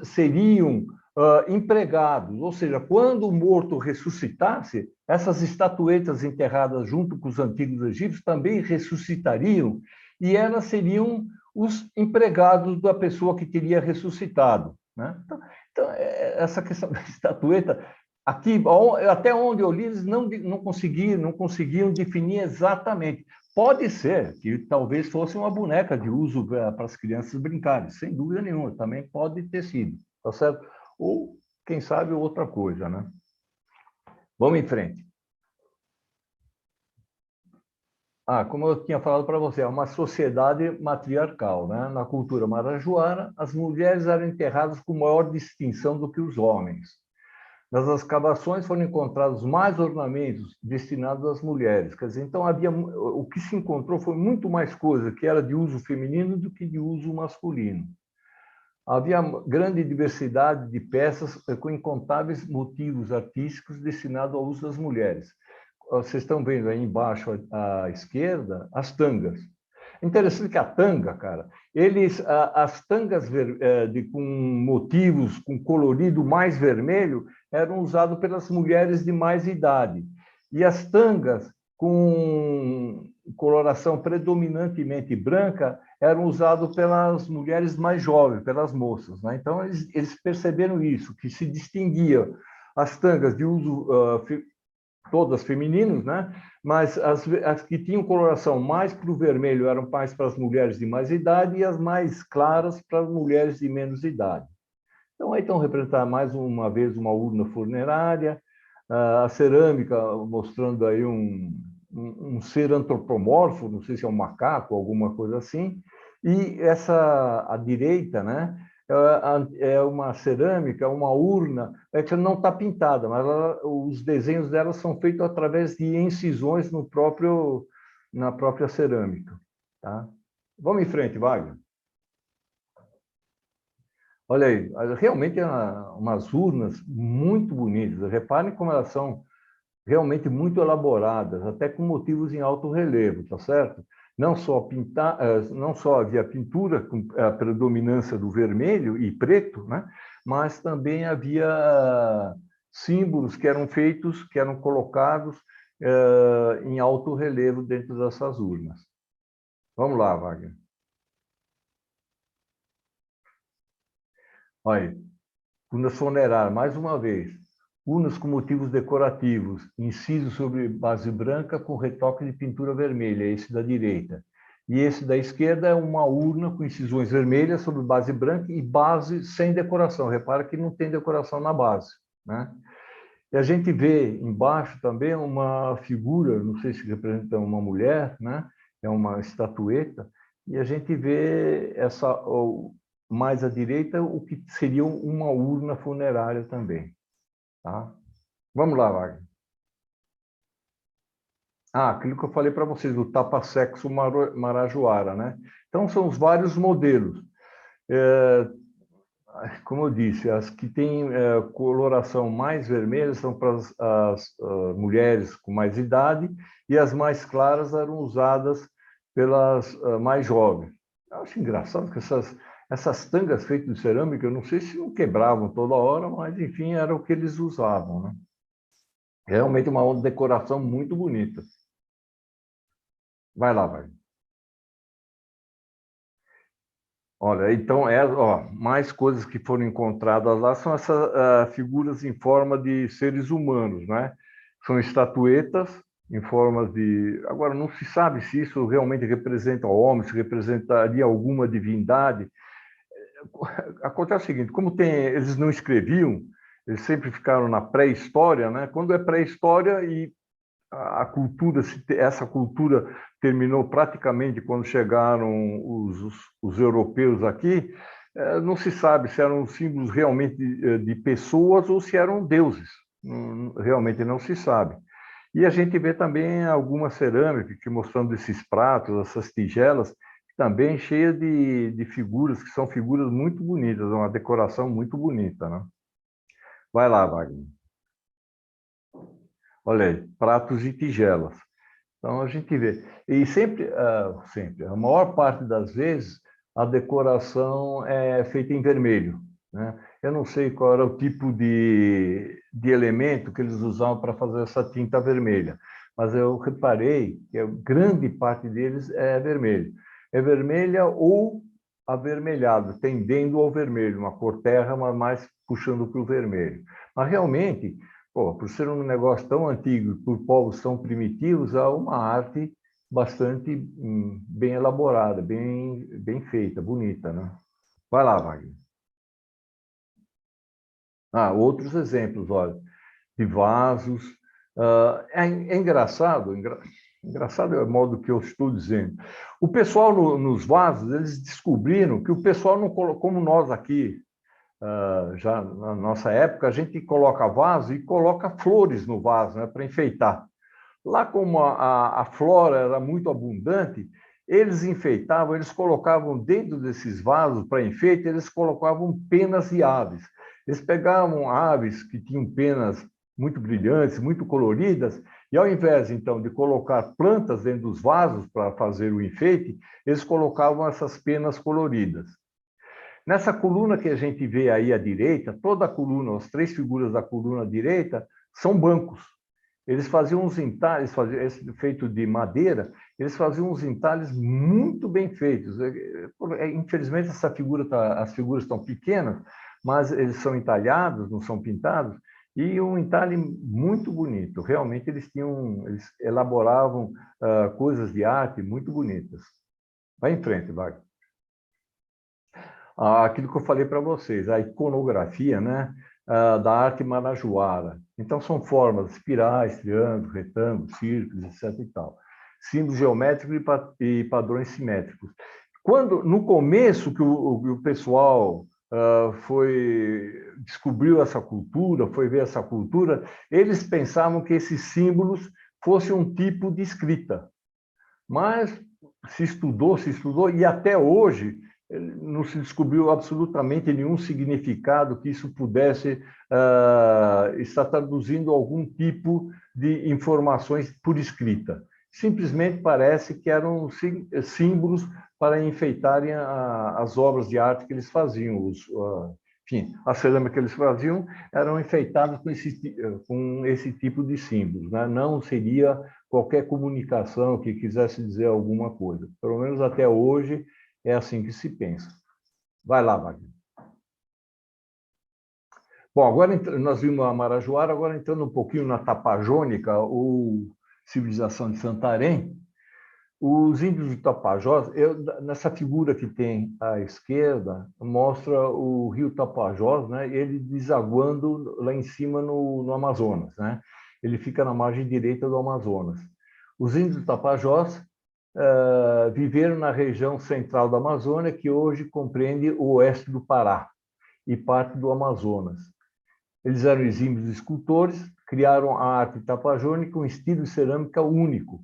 seriam empregados, ou seja, quando o morto ressuscitasse, essas estatuetas enterradas junto com os antigos egípcios também ressuscitariam e elas seriam os empregados da pessoa que teria ressuscitado. Né? Então, essa questão da estatueta, aqui, até onde eu li, eles não conseguiam definir exatamente. Pode ser que talvez fosse uma boneca de uso para as crianças brincarem, sem dúvida nenhuma, também pode ter sido, tá certo? Ou, quem sabe, outra coisa, né? Vamos em frente. Como eu tinha falado para você, é uma sociedade matriarcal, né? Na cultura marajoara, as mulheres eram enterradas com maior distinção do que os homens. Nas escavações foram encontrados mais ornamentos destinados às mulheres. Quer dizer, então o que se encontrou foi muito mais coisa que era de uso feminino do que de uso masculino. Havia grande diversidade de peças com incontáveis motivos artísticos destinados ao uso das mulheres. Vocês estão vendo aí embaixo à esquerda as tangas. Interessante que a tanga, cara, as tangas com motivos, com colorido mais vermelho, eram usadas pelas mulheres de mais idade. E as tangas com coloração predominantemente branca eram usadas pelas mulheres mais jovens, pelas moças. Né? Então, eles perceberam isso, que se distinguia as tangas de uso todas femininos, né? Mas as que tinham coloração mais para o vermelho eram mais para as mulheres de mais idade e as mais claras para as mulheres de menos idade. Então, aí estão representando mais uma vez uma urna funerária, a cerâmica mostrando aí um ser antropomorfo, não sei se é um macaco, alguma coisa assim, e à direita, né? É uma cerâmica, uma urna, que não está pintada, mas os desenhos dela são feitos através de incisões na própria cerâmica. Tá? Vamos em frente, Wagner. Olha aí, realmente umas urnas muito bonitas. Reparem como elas são realmente muito elaboradas, até com motivos em alto relevo, tá certo? Não só havia pintura com a predominância do vermelho e preto, né? Mas também havia símbolos que eram colocados em alto relevo dentro dessas urnas. Vamos lá, Wagner. Olha, urnas funerárias, mais uma vez. Urnas com motivos decorativos, inciso sobre base branca com retoque de pintura vermelha, esse da direita. E esse da esquerda é uma urna com incisões vermelhas sobre base branca e base sem decoração. Repara que não tem decoração na base, né? E a gente vê embaixo também uma figura, não sei se representa uma mulher, né? É uma estatueta, e a gente vê mais à direita, o que seria uma urna funerária também. Tá? Vamos lá, Wagner. Aquilo que eu falei para vocês, o tapa-sexo marajoara, né? Então, são os vários modelos. Como eu disse, as que têm coloração mais vermelha são para as mulheres com mais idade, e as mais claras eram usadas pelas mais jovens. Eu acho engraçado que essas tangas feitas de cerâmica, eu não sei se não quebravam toda hora, mas, enfim, era o que eles usavam, né? Realmente uma decoração muito bonita. Vai lá, vai. Olha, então, mais coisas que foram encontradas lá são essas figuras em forma de seres humanos, né? São estatuetas em forma de... Agora, não se sabe se isso realmente representa homem, se representaria alguma divindade. Acontece o seguinte, como eles não escreviam, eles sempre ficaram na pré-história, né? Quando é pré-história e a cultura, essa cultura terminou praticamente quando chegaram os europeus aqui, não se sabe se eram símbolos realmente de pessoas ou se eram deuses. Realmente não se sabe. E a gente vê também alguma cerâmica que mostrando esses pratos, essas tigelas, também cheia de figuras, que são figuras muito bonitas, uma decoração muito bonita, né? Vai lá, Wagner. Olha aí, pratos e tigelas. Então, a gente vê. E sempre, a maior parte das vezes, a decoração é feita em vermelho, né? Eu não sei qual era o tipo de elemento que eles usavam para fazer essa tinta vermelha, mas eu reparei que a grande parte deles é vermelho. É vermelha ou avermelhado, tendendo ao vermelho, uma cor terra, mas mais puxando para o vermelho. Mas, realmente... Pô, por ser um negócio tão antigo, por povos tão primitivos, há uma arte bastante bem elaborada, bem feita, bonita, né? Vai lá, Wagner. Outros exemplos, olha, de vasos. É engraçado, engraçado é o modo que eu estou dizendo. O pessoal nos vasos, eles descobriram que o pessoal não colocou, como nós aqui, já na nossa época, a gente coloca vaso e coloca flores no vaso, né, para enfeitar. Lá, como a flora era muito abundante, eles enfeitavam, eles colocavam dentro desses vasos para enfeite, eles colocavam penas de aves. Eles pegavam aves que tinham penas muito brilhantes, muito coloridas, e ao invés, então, de colocar plantas dentro dos vasos para fazer o enfeite, eles colocavam essas penas coloridas. Nessa coluna que a gente vê aí à direita, toda a coluna, as três figuras da coluna direita, são bancos. Eles faziam uns entalhes, feito de madeira, eles faziam uns entalhes muito bem feitos. Infelizmente, as figuras estão pequenas, mas eles são entalhados, não são pintados, e um entalhe muito bonito. Realmente, eles elaboravam coisas de arte muito bonitas. Vai em frente, Wagner. Aquilo que eu falei para vocês, a iconografia, né, da arte marajoara. Então, são formas, espirais, triângulos, retângulos, círculos, etc. e tal. Símbolos geométricos e padrões simétricos. No começo que o pessoal descobriu essa cultura, foi ver essa cultura, eles pensavam que esses símbolos fossem um tipo de escrita. Mas se estudou, e até hoje não se descobriu absolutamente nenhum significado que isso pudesse estar traduzindo algum tipo de informações por escrita. Simplesmente parece que eram símbolos para enfeitarem as obras de arte que eles faziam. Enfim, a cerâmica que eles faziam eram enfeitadas com esse tipo de símbolos, né? Não seria qualquer comunicação que quisesse dizer alguma coisa. Pelo menos até hoje, é assim que se pensa. Vai lá, Wagner. Bom, agora nós vimos a Marajoara, agora entrando um pouquinho na Tapajônica, ou civilização de Santarém. Os índios de Tapajós, nessa figura que tem à esquerda, mostra o rio Tapajós, né, ele desaguando lá em cima no Amazonas, né? Ele fica na margem direita do Amazonas. Os índios de Tapajós viveram na região central da Amazônia, que hoje compreende o oeste do Pará e parte do Amazonas. Eles eram exímios escultores, criaram a arte tapajônica, um estilo de cerâmica único,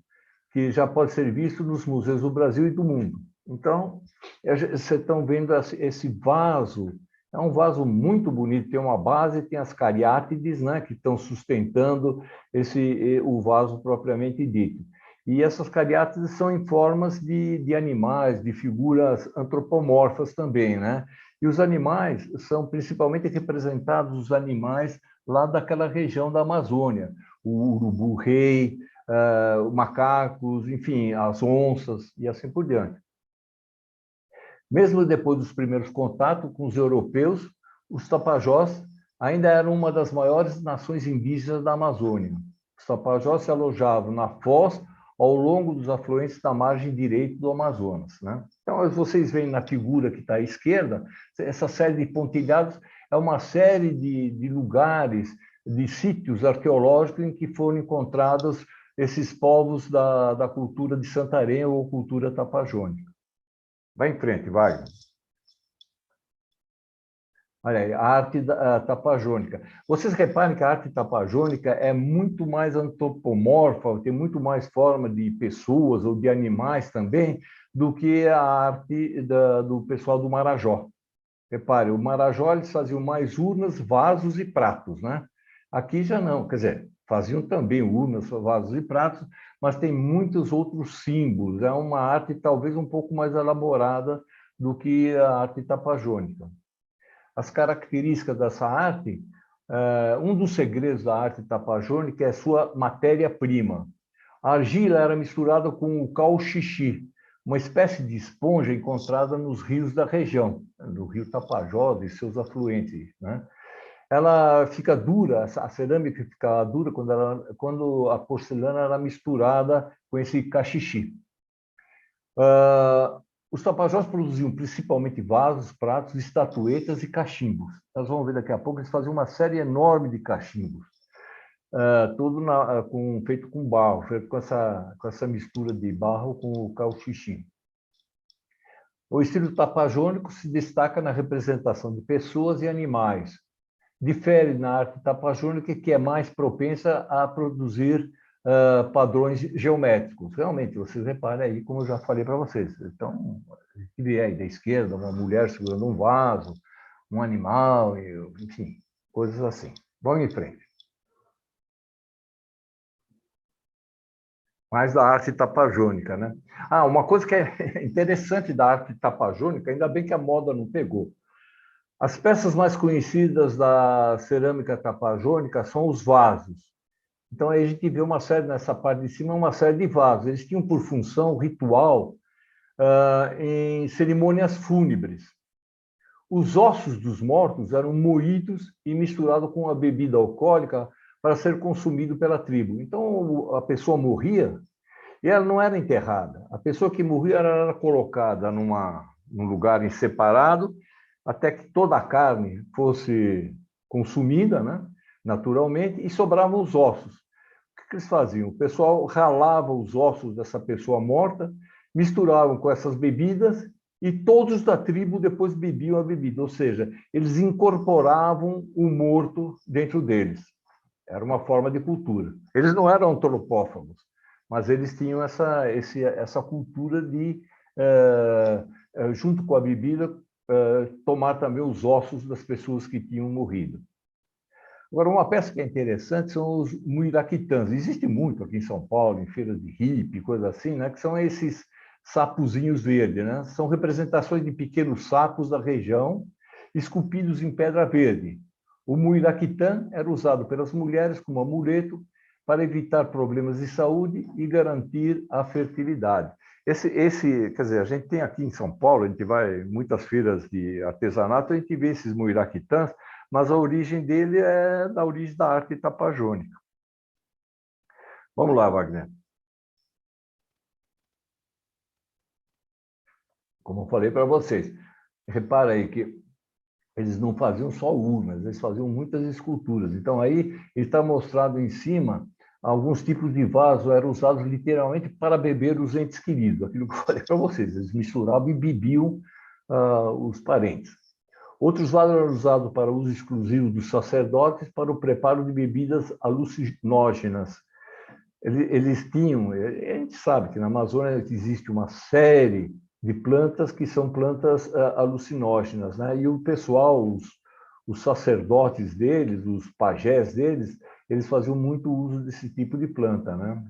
que já pode ser visto nos museus do Brasil e do mundo. Então, vocês estão vendo esse vaso, é um vaso muito bonito, tem uma base, tem as cariátides, né, que estão sustentando o vaso propriamente dito. E essas cariátides são em formas de animais, de figuras antropomorfas também, né? E os animais são principalmente representados os animais lá daquela região da Amazônia, o urubu-rei, macacos, enfim, as onças e assim por diante. Mesmo depois dos primeiros contatos com os europeus, os Tapajós ainda eram uma das maiores nações indígenas da Amazônia. Os Tapajós se alojavam na foz ao longo dos afluentes da margem direita do Amazonas, né? Então, vocês veem na figura que está à esquerda, essa série de pontilhados é uma série de lugares, de sítios arqueológicos em que foram encontrados esses povos da cultura de Santarém ou cultura tapajônica. Vai em frente, vai. Olha aí, a arte tapajônica. Vocês reparem que a arte tapajônica é muito mais antropomorfa, tem muito mais forma de pessoas ou de animais também do que a arte do pessoal do Marajó. Repare, o Marajó eles faziam mais urnas, vasos e pratos, né? Aqui já não, quer dizer, faziam também urnas, vasos e pratos, mas tem muitos outros símbolos. É uma arte talvez um pouco mais elaborada do que a arte tapajônica. As características dessa arte, um dos segredos da arte tapajônica é sua matéria-prima. A argila era misturada com o cal-xixi, uma espécie de esponja encontrada nos rios da região, no rio Tapajós e seus afluentes, né? Ela fica dura, a cerâmica fica dura quando a porcelana era misturada com esse cachixi. Os Tapajós produziam principalmente vasos, pratos, estatuetas e cachimbos. Nós vamos ver daqui a pouco, eles faziam uma série enorme de cachimbos, todo feito com barro, feito com essa mistura de barro com o cauxixi. O estilo tapajônico se destaca na representação de pessoas e animais. Difere na arte tapajônica, que é mais propensa a produzir padrões geométricos. Realmente, vocês reparem aí, como eu já falei para vocês. Então, que vier aí da esquerda, uma mulher segurando um vaso, um animal, enfim, coisas assim. Vamos em frente. Mais da arte tapajônica, né? Uma coisa que é interessante da arte tapajônica, ainda bem que a moda não pegou. As peças mais conhecidas da cerâmica tapajônica são os vasos. Então, aí a gente vê uma série, nessa parte de cima, uma série de vasos. Eles tinham por função ritual em cerimônias fúnebres. Os ossos dos mortos eram moídos e misturados com a bebida alcoólica para ser consumido pela tribo. Então, a pessoa morria e ela não era enterrada. A pessoa que morria era colocada num lugar separado até que toda a carne fosse consumida, né, naturalmente, e sobravam os ossos. O que eles faziam? O pessoal ralava os ossos dessa pessoa morta, misturavam com essas bebidas e todos da tribo depois bebiam a bebida, ou seja, eles incorporavam o morto dentro deles. Era uma forma de cultura. Eles não eram antropófagos, mas eles tinham essa cultura de, junto com a bebida, tomar também os ossos das pessoas que tinham morrido. Agora, uma peça que é interessante são os muiraquitãs. Existe muito aqui em São Paulo, em feiras de hippie, coisa assim, né? Que são esses sapozinhos verdes, né? São representações de pequenos sapos da região, esculpidos em pedra verde. O muiraquitã era usado pelas mulheres como amuleto para evitar problemas de saúde e garantir a fertilidade. Quer dizer, a gente tem aqui em São Paulo, a gente vai em muitas feiras de artesanato, a gente vê esses muiraquitãs, mas a origem dele é da origem da arte tapajônica. Vamos lá, Wagner. Como eu falei para vocês, repara aí que eles não faziam só urnas, eles faziam muitas esculturas. Então, aí ele está mostrado em cima alguns tipos de vaso eram usados literalmente para beber os entes queridos, aquilo que eu falei para vocês, eles misturavam e bebiam os parentes. Outros vasos eram usados para uso exclusivo dos sacerdotes para o preparo de bebidas alucinógenas. Eles tinham, a gente sabe que na Amazônia existe uma série de plantas que são plantas alucinógenas, né? E o pessoal, os sacerdotes deles, os pajés deles, eles faziam muito uso desse tipo de planta, né?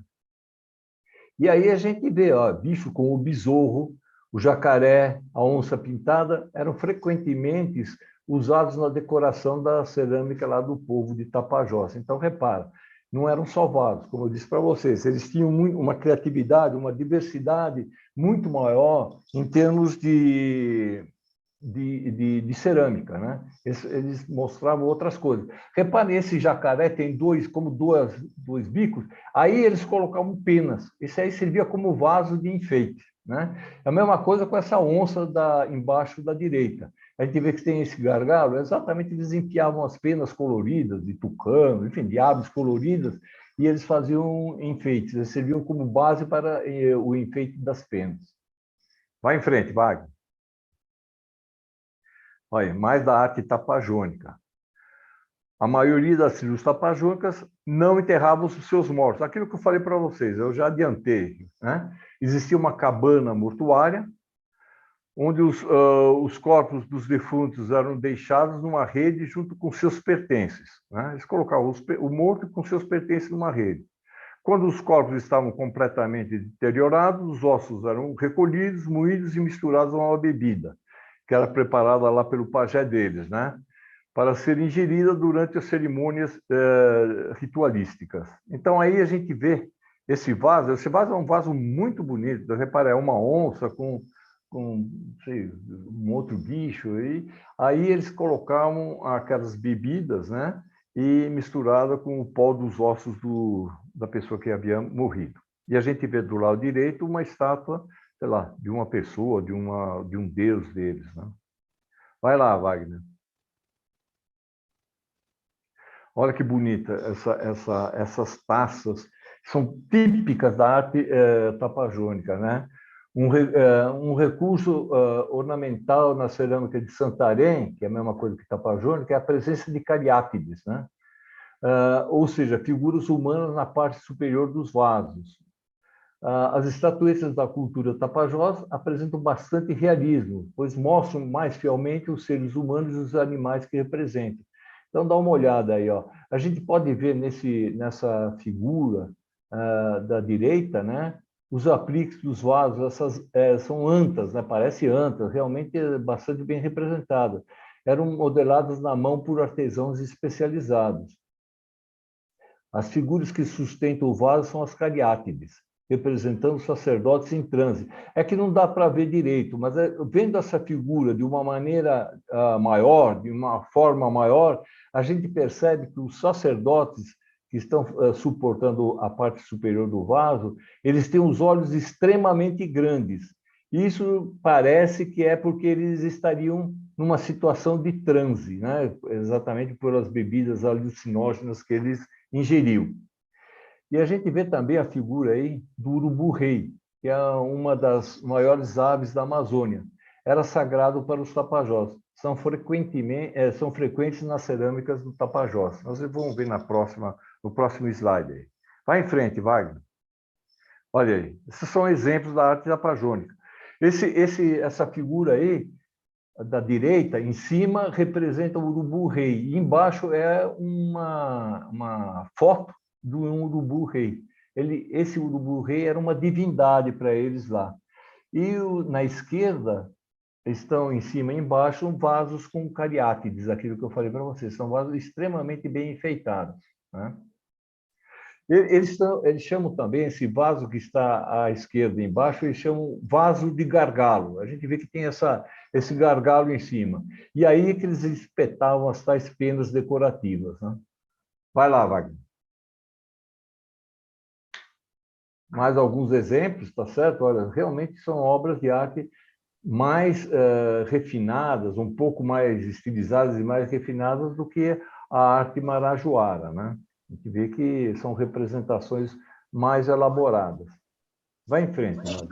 E aí a gente vê, ó, bicho como o besouro, o jacaré, a onça pintada, eram frequentemente usados na decoração da cerâmica lá do povo de Tapajós. Então, repara, não eram só vasos, como eu disse para vocês, eles tinham uma criatividade, uma diversidade muito maior em termos de cerâmica, né? Eles mostravam outras coisas. Reparem, esse jacaré tem dois bicos, aí eles colocavam penas. Esse aí servia como vaso de enfeite, né? É a mesma coisa com essa onça embaixo da direita. A gente vê que tem esse gargalo, exatamente eles enfiavam as penas coloridas, de tucano, enfim, de aves coloridas, e eles faziam enfeites, eles serviam como base para o enfeite das penas. Vai em frente, Wagner. Olha, mais da arte tapajônica. A maioria das tribos tapajônicas não enterravam os seus mortos. Aquilo que eu falei para vocês, eu já adiantei, né? Existia uma cabana mortuária, onde os corpos dos defuntos eram deixados numa rede junto com seus pertences, né? Eles colocavam o morto com seus pertences numa rede. Quando os corpos estavam completamente deteriorados, os ossos eram recolhidos, moídos e misturados a uma bebida, que era preparada lá pelo pajé deles, né? Para ser ingerida durante as cerimônias ritualísticas. Então, aí a gente vê esse vaso é um vaso muito bonito, repara, é uma onça com sei, um outro bicho, aí eles colocavam aquelas bebidas, né? E misturada com o pó dos ossos da pessoa que havia morrido. E a gente vê do lado direito uma estátua, sei lá, de uma pessoa, de um deus deles, né? Vai lá, Wagner. Olha que bonita essas taças, são típicas da arte tapajônica, né? Um recurso ornamental na cerâmica de Santarém, que é a mesma coisa que tapajônica, é a presença de cariátides, né? Ou seja, figuras humanas na parte superior dos vasos. As estatuetas da cultura tapajós apresentam bastante realismo, pois mostram mais fielmente os seres humanos e os animais que representam. Então, dá uma olhada aí, ó. A gente pode ver nessa figura da direita, né, os apliques dos vasos, essas são antas, né, parece antas, realmente é bastante bem representadas. Eram modeladas na mão por artesãos especializados. As figuras que sustentam o vaso são as cariátides, representando os sacerdotes em transe. É que não dá para ver direito, mas vendo essa figura de uma maneira maior, de uma forma maior, a gente percebe que os sacerdotes que estão suportando a parte superior do vaso, eles têm os olhos extremamente grandes. Isso parece que é porque eles estariam numa situação de transe, né? Exatamente pelas bebidas alucinógenas que eles ingeriam. E a gente vê também a figura aí do urubu-rei, que é uma das maiores aves da Amazônia. Era sagrado para os tapajós. São frequentes nas cerâmicas do Tapajós. Nós vamos ver no próximo slide aí. Vai em frente, Wagner. Olha aí, esses são exemplos da arte tapajônica. Essa figura aí, da direita, em cima, representa o urubu-rei. E embaixo é uma foto de um urubu-rei. Esse urubu-rei era uma divindade para eles lá. E na esquerda estão em cima e embaixo vasos com cariátides, aquilo que eu falei para vocês. São vasos extremamente bem enfeitados, né? Eles chamam também esse vaso que está à esquerda embaixo, eles chamam vaso de gargalo. A gente vê que tem esse gargalo em cima. E aí é que eles espetavam as tais penas decorativas, né? Vai lá, Wagner. Mais alguns exemplos, tá certo? Olha, realmente são obras de arte mais refinadas, um pouco mais estilizadas e mais refinadas do que a arte marajoara, né? A gente vê que são representações mais elaboradas. Vai em frente, Mário.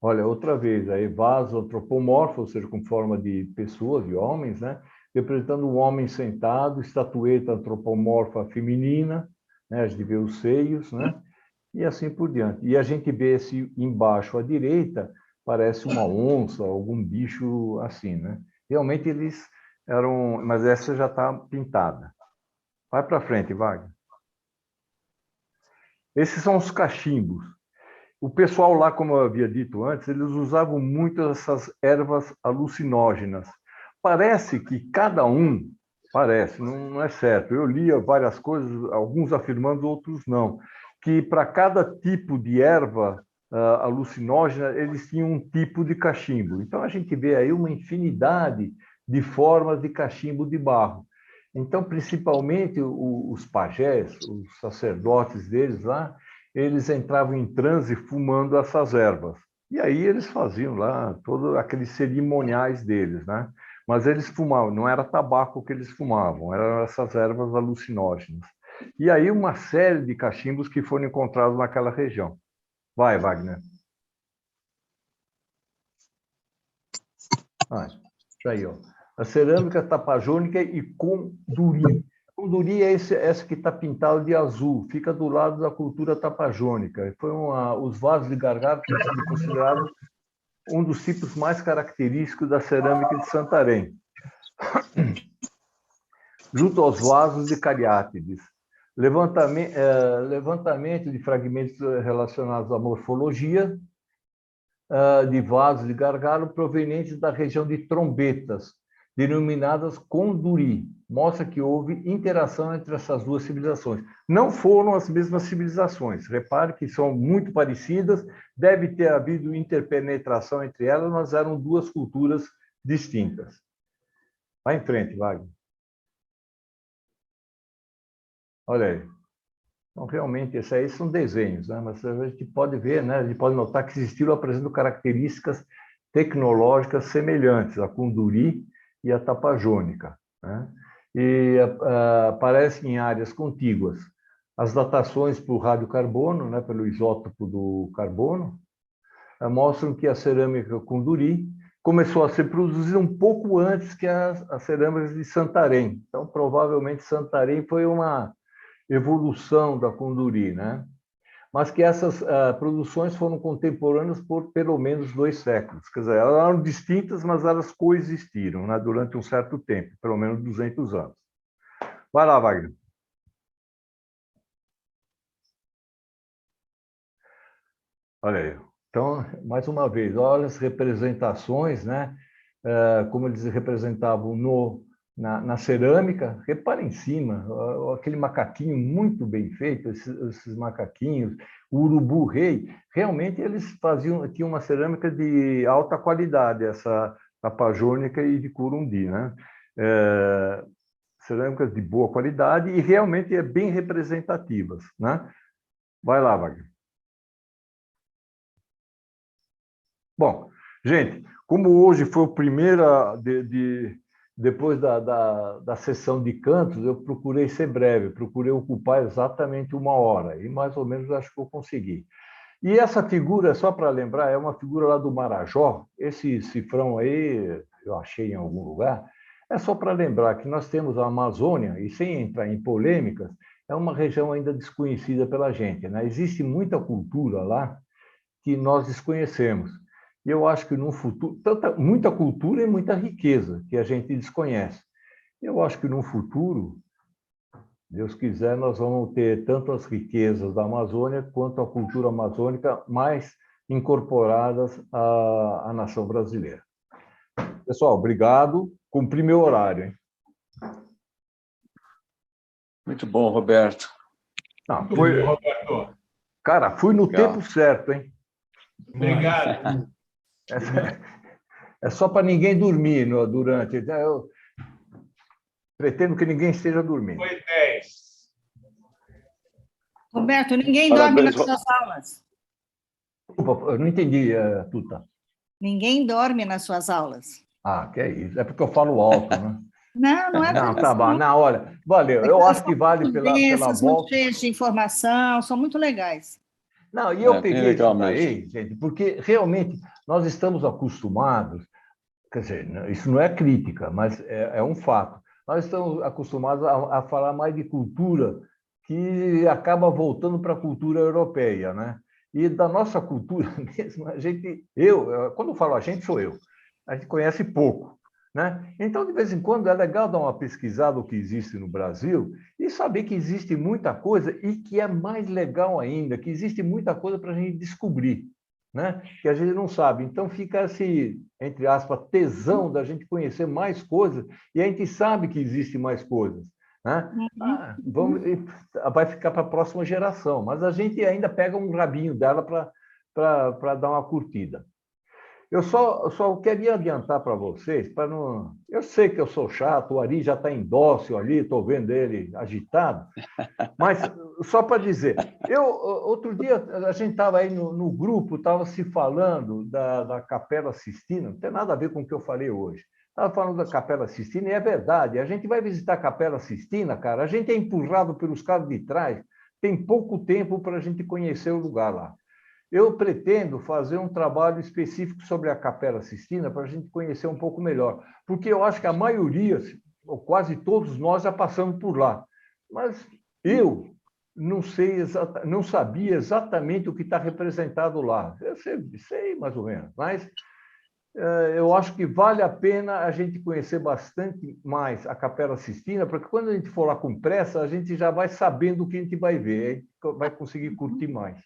Olha, outra vez, aí vaso antropomorfo, ou seja, com forma de pessoas, de homens, né? Representando um homem sentado, estatueta antropomorfa feminina, né? A gente vê os seios, né? E assim por diante. E a gente vê esse embaixo à direita, parece uma onça, algum bicho assim, né? Realmente eles eram... Mas essa já está pintada. Vai para frente, Wagner. Esses são os cachimbos. O pessoal lá, como eu havia dito antes, eles usavam muito essas ervas alucinógenas. Parece que cada um, parece, não é certo. Eu lia várias coisas, alguns afirmando, outros não, que para cada tipo de erva alucinógena, eles tinham um tipo de cachimbo. Então, a gente vê aí uma infinidade de formas de cachimbo de barro. Então, principalmente os pajés, os sacerdotes deles lá, eles entravam em transe fumando essas ervas. E aí eles faziam lá todos aqueles cerimoniais deles, né? Mas eles fumavam, não era tabaco que eles fumavam, eram essas ervas alucinógenas. E aí uma série de cachimbos que foram encontrados naquela região. Vai, Wagner. Isso aí, ó. A cerâmica tapajônica e conduri. Conduri é essa que está pintado de azul, fica do lado da cultura tapajônica. Os vasos de gargalo que são considerados um dos tipos mais característicos da cerâmica de Santarém. Junto aos vasos de cariátides. Levantamento de fragmentos relacionados à morfologia de vasos de gargalo provenientes da região de trombetas, denominadas conduri. Mostra que houve interação entre essas duas civilizações. Não foram as mesmas civilizações. Repare que são muito parecidas, deve ter havido interpenetração entre elas, mas eram duas culturas distintas. Vai em frente, Wagner. Olha aí. Então, realmente, esses aí são desenhos, né? Mas a gente pode ver, né? A gente pode notar que esse estilo apresenta características tecnológicas semelhantes à conduri e à tapajônica, né? E aparecem em áreas contíguas. As datações por radiocarbono, né, pelo isótopo do carbono, mostram que a cerâmica conduri começou a ser produzida um pouco antes que as cerâmicas de Santarém. Então, provavelmente, Santarém foi uma evolução da conduri, né? Mas que essas produções foram contemporâneas por pelo menos 2 séculos. Quer dizer, elas eram distintas, mas elas coexistiram, né, durante um certo tempo, pelo menos 200 anos. Vai lá, Wagner. Olha aí. Então, mais uma vez, olha as representações, né? Como eles representavam na cerâmica. Repara em cima, aquele macaquinho muito bem feito, esses macaquinhos, o urubu-rei, realmente eles tinham uma cerâmica de alta qualidade, essa tapajônica e de Curundi, né? Cerâmicas de boa qualidade e realmente bem representativas, né? Vai lá, Wagner. Bom, gente, como hoje foi o primeiro, depois da sessão de cantos, eu procurei ser breve, procurei ocupar exatamente 1 hora, e mais ou menos acho que eu consegui. E essa figura, só para lembrar, é uma figura lá do Marajó, esse cifrão aí, eu achei em algum lugar, é só para lembrar que nós temos a Amazônia, e sem entrar em polêmicas, é uma região ainda desconhecida pela gente, né? Existe muita cultura lá que nós desconhecemos. E eu acho que no futuro, muita cultura e muita riqueza que a gente desconhece. Eu acho que no futuro, Deus quiser, nós vamos ter tanto as riquezas da Amazônia quanto a cultura amazônica mais incorporadas à nação brasileira. Pessoal, obrigado. Cumpri meu horário, hein? Muito bom, Roberto. Não, foi... Roberto. Cara, fui no Legal. tempo certo, hein? Obrigado. É só para ninguém dormir durante. Eu pretendo que ninguém esteja dormindo. Foi 10. Roberto, ninguém Parabéns, dorme nas suas aulas. Desculpa, eu não entendi, Tuta. Ninguém dorme nas suas aulas. Ah, que é isso. É porque eu falo alto, né? Não é Não, para tá bom. Não, olha, valeu. Eu acho que vale pela densas, muito volta. cheias de informação, são muito legais. Não, e eu bem peguei legal isso daí, mesmo. gente, porque realmente nós estamos acostumados, quer dizer, isso não é crítica, mas é um fato. Nós estamos acostumados a falar mais de cultura que acaba voltando para a cultura europeia, né? E da nossa cultura mesmo, quando eu falo a gente, sou eu. A gente conhece pouco, né? Então, de vez em quando, é legal dar uma pesquisada o que existe no Brasil e saber que existe muita coisa e que é mais legal ainda, que existe muita coisa para a gente descobrir, né? Que a gente não sabe. Então, fica esse, entre aspas, tesão da gente conhecer mais coisas e a gente sabe que existe mais coisas, né? Vai ficar para a próxima geração, mas a gente ainda pega um rabinho dela para dar uma curtida. Eu só queria adiantar para vocês, para não. Eu sei que eu sou chato, o Ari já está em dócil ali, estou vendo ele agitado, mas só para dizer, outro dia a gente estava aí no grupo, estava se falando da Capela Sistina, não tem nada a ver com o que eu falei hoje. Estava falando da Capela Sistina, e é verdade, a gente vai visitar a Capela Sistina, cara, a gente é empurrado pelos caras de trás, tem pouco tempo para a gente conhecer o lugar lá. Eu pretendo fazer um trabalho específico sobre a Capela Sistina para a gente conhecer um pouco melhor, porque eu acho que a maioria, ou quase todos nós, já passamos por lá. Mas eu não sabia exatamente o que está representado lá. Eu sei mais ou menos, mas eu acho que vale a pena a gente conhecer bastante mais a Capela Sistina, porque quando a gente for lá com pressa, a gente já vai sabendo o que a gente vai ver, a gente vai conseguir curtir mais.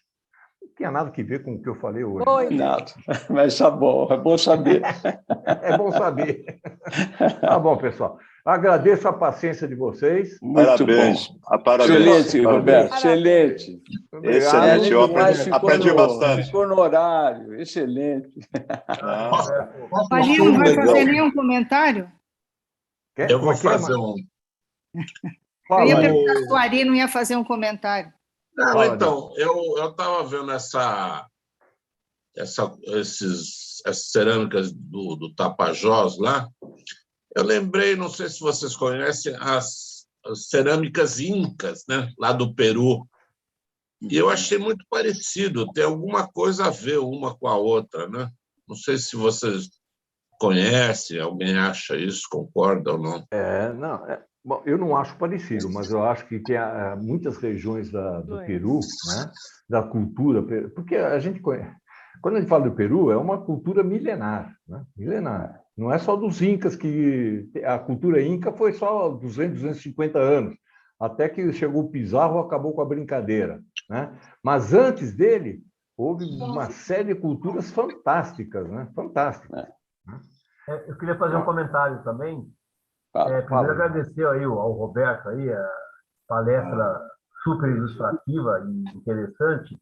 Não tinha nada que ver com o que eu falei hoje. Nada, mas tá bom, é bom saber. É bom saber. Tá bom, pessoal. Agradeço a paciência de vocês. Muito Parabéns. bom. Parabéns. Excelente, Parabéns. Roberto, excelente. Obrigado. Excelente, eu aprendi bastante. Ficou no horário, excelente. O Ari não vai fazer nenhum comentário? Eu vou fazer um. Eu ia Fala, perguntar se o Ari não ia fazer um comentário. Não, então, eu estava vendo essas cerâmicas do Tapajós lá. Eu lembrei, não sei se vocês conhecem, as cerâmicas incas, né, lá do Peru. E eu achei muito parecido, tem alguma coisa a ver uma com a outra, né? Não sei se vocês conhecem, alguém acha isso, concorda ou não? Bom, eu não acho parecido, mas eu acho que tem muitas regiões do Peru, né, da cultura, porque a gente conhece. Quando a gente fala do Peru, é uma cultura milenar, né? Milenar. Não é só dos incas, que a cultura inca foi só 200, 250 anos, até que chegou o Pizarro e acabou com a brincadeira, né? Mas antes dele, houve uma série de culturas fantásticas, né? Fantásticas. Eu queria fazer um comentário também. Fala. Primeiro, agradecer aí ao Roberto aí, a palestra super ilustrativa e interessante,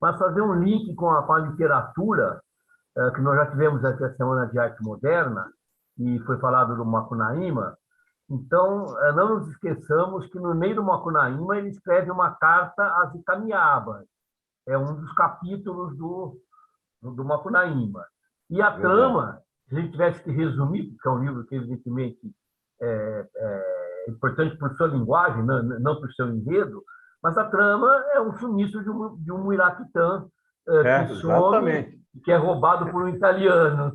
mas fazer um link com a literatura, que nós já tivemos aqui a Semana de Arte Moderna, e foi falado do Macunaíma. Então, não nos esqueçamos que no meio do Macunaíma ele escreve uma carta às Icamiabas. É um dos capítulos do Macunaíma. E a trama, se a gente tivesse que resumir, porque é um livro que, evidentemente, é importante por sua linguagem, não por seu enredo, mas a trama é um sumiço de um Muirapitã que some, que é roubado por um italiano.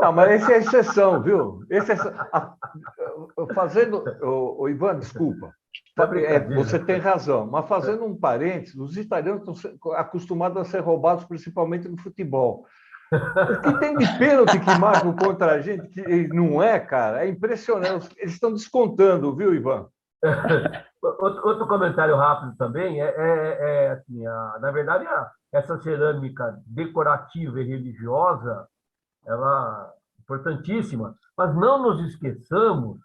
Não, mas essa é a exceção, viu? Fazendo... Ivan, desculpa. Você tem razão, mas fazendo um parênteses, os italianos estão acostumados a ser roubados principalmente no futebol. O que tem de pênalti que marcam contra a gente, que não é, cara, é impressionante. Eles estão descontando, viu, Ivan? Outro comentário rápido também assim, na verdade, essa cerâmica decorativa e religiosa, ela é importantíssima, mas não nos esqueçamos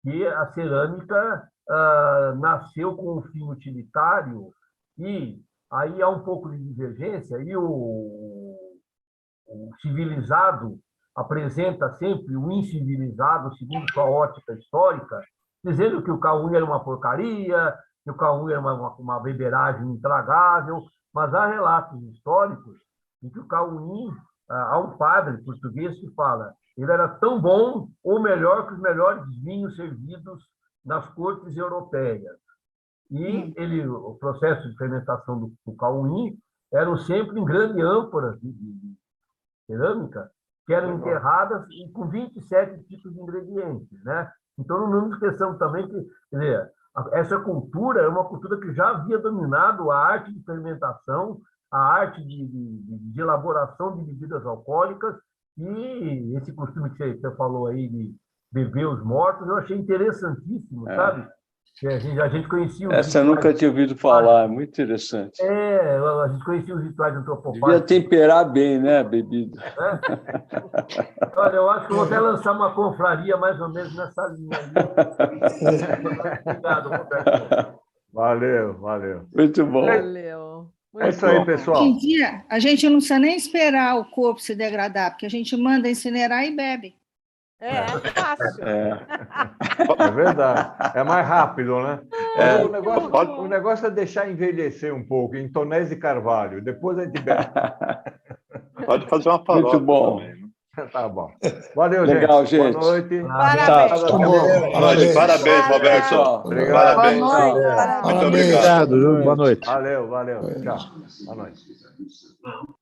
que a cerâmica nasceu com um fim utilitário e aí há um pouco de divergência e o civilizado apresenta sempre o incivilizado, segundo sua ótica histórica, dizendo que o Cauã era uma porcaria, que o Cauã era uma beberagem intragável, mas há relatos históricos em que o Cauã, há um padre português que fala Ele era tão bom ou melhor que os melhores vinhos servidos nas cortes europeias. E o processo de fermentação do Cauim eram sempre em grandes ânforas de cerâmica, que eram enterradas e com 27 tipos de ingredientes, né? Então, não nos esqueçamos também que, quer dizer, essa cultura é uma cultura que já havia dominado a arte de fermentação, a arte de elaboração de bebidas alcoólicas, e esse costume que você falou aí de beber os mortos, eu achei interessantíssimo, sabe? Que a gente conhecia Essa eu nunca tinha ouvido falar, é muito interessante. A gente conhecia os rituais antropofágicos. Devia temperar bem, né, a bebida. Olha, eu acho que eu vou até lançar uma confraria mais ou menos nessa linha aí. Obrigado, Roberto. Valeu. Muito bom. Valeu. É isso aí, pessoal. Hoje em dia, a gente não precisa nem esperar o corpo se degradar, porque a gente manda incinerar e bebe. É fácil. É verdade. É mais rápido, né? O negócio é deixar envelhecer um pouco, em tonéis de carvalho. Depois a gente bebe. Pode fazer uma paródia. Muito bom. Também, né? Tá bom. Valeu, Legal, gente. gente. Boa noite. Parabéns. Parabéns, Roberto. Obrigado. Parabéns. Boa noite. Parabéns. Muito obrigado. Boa noite. Valeu. Tchau. Boa noite.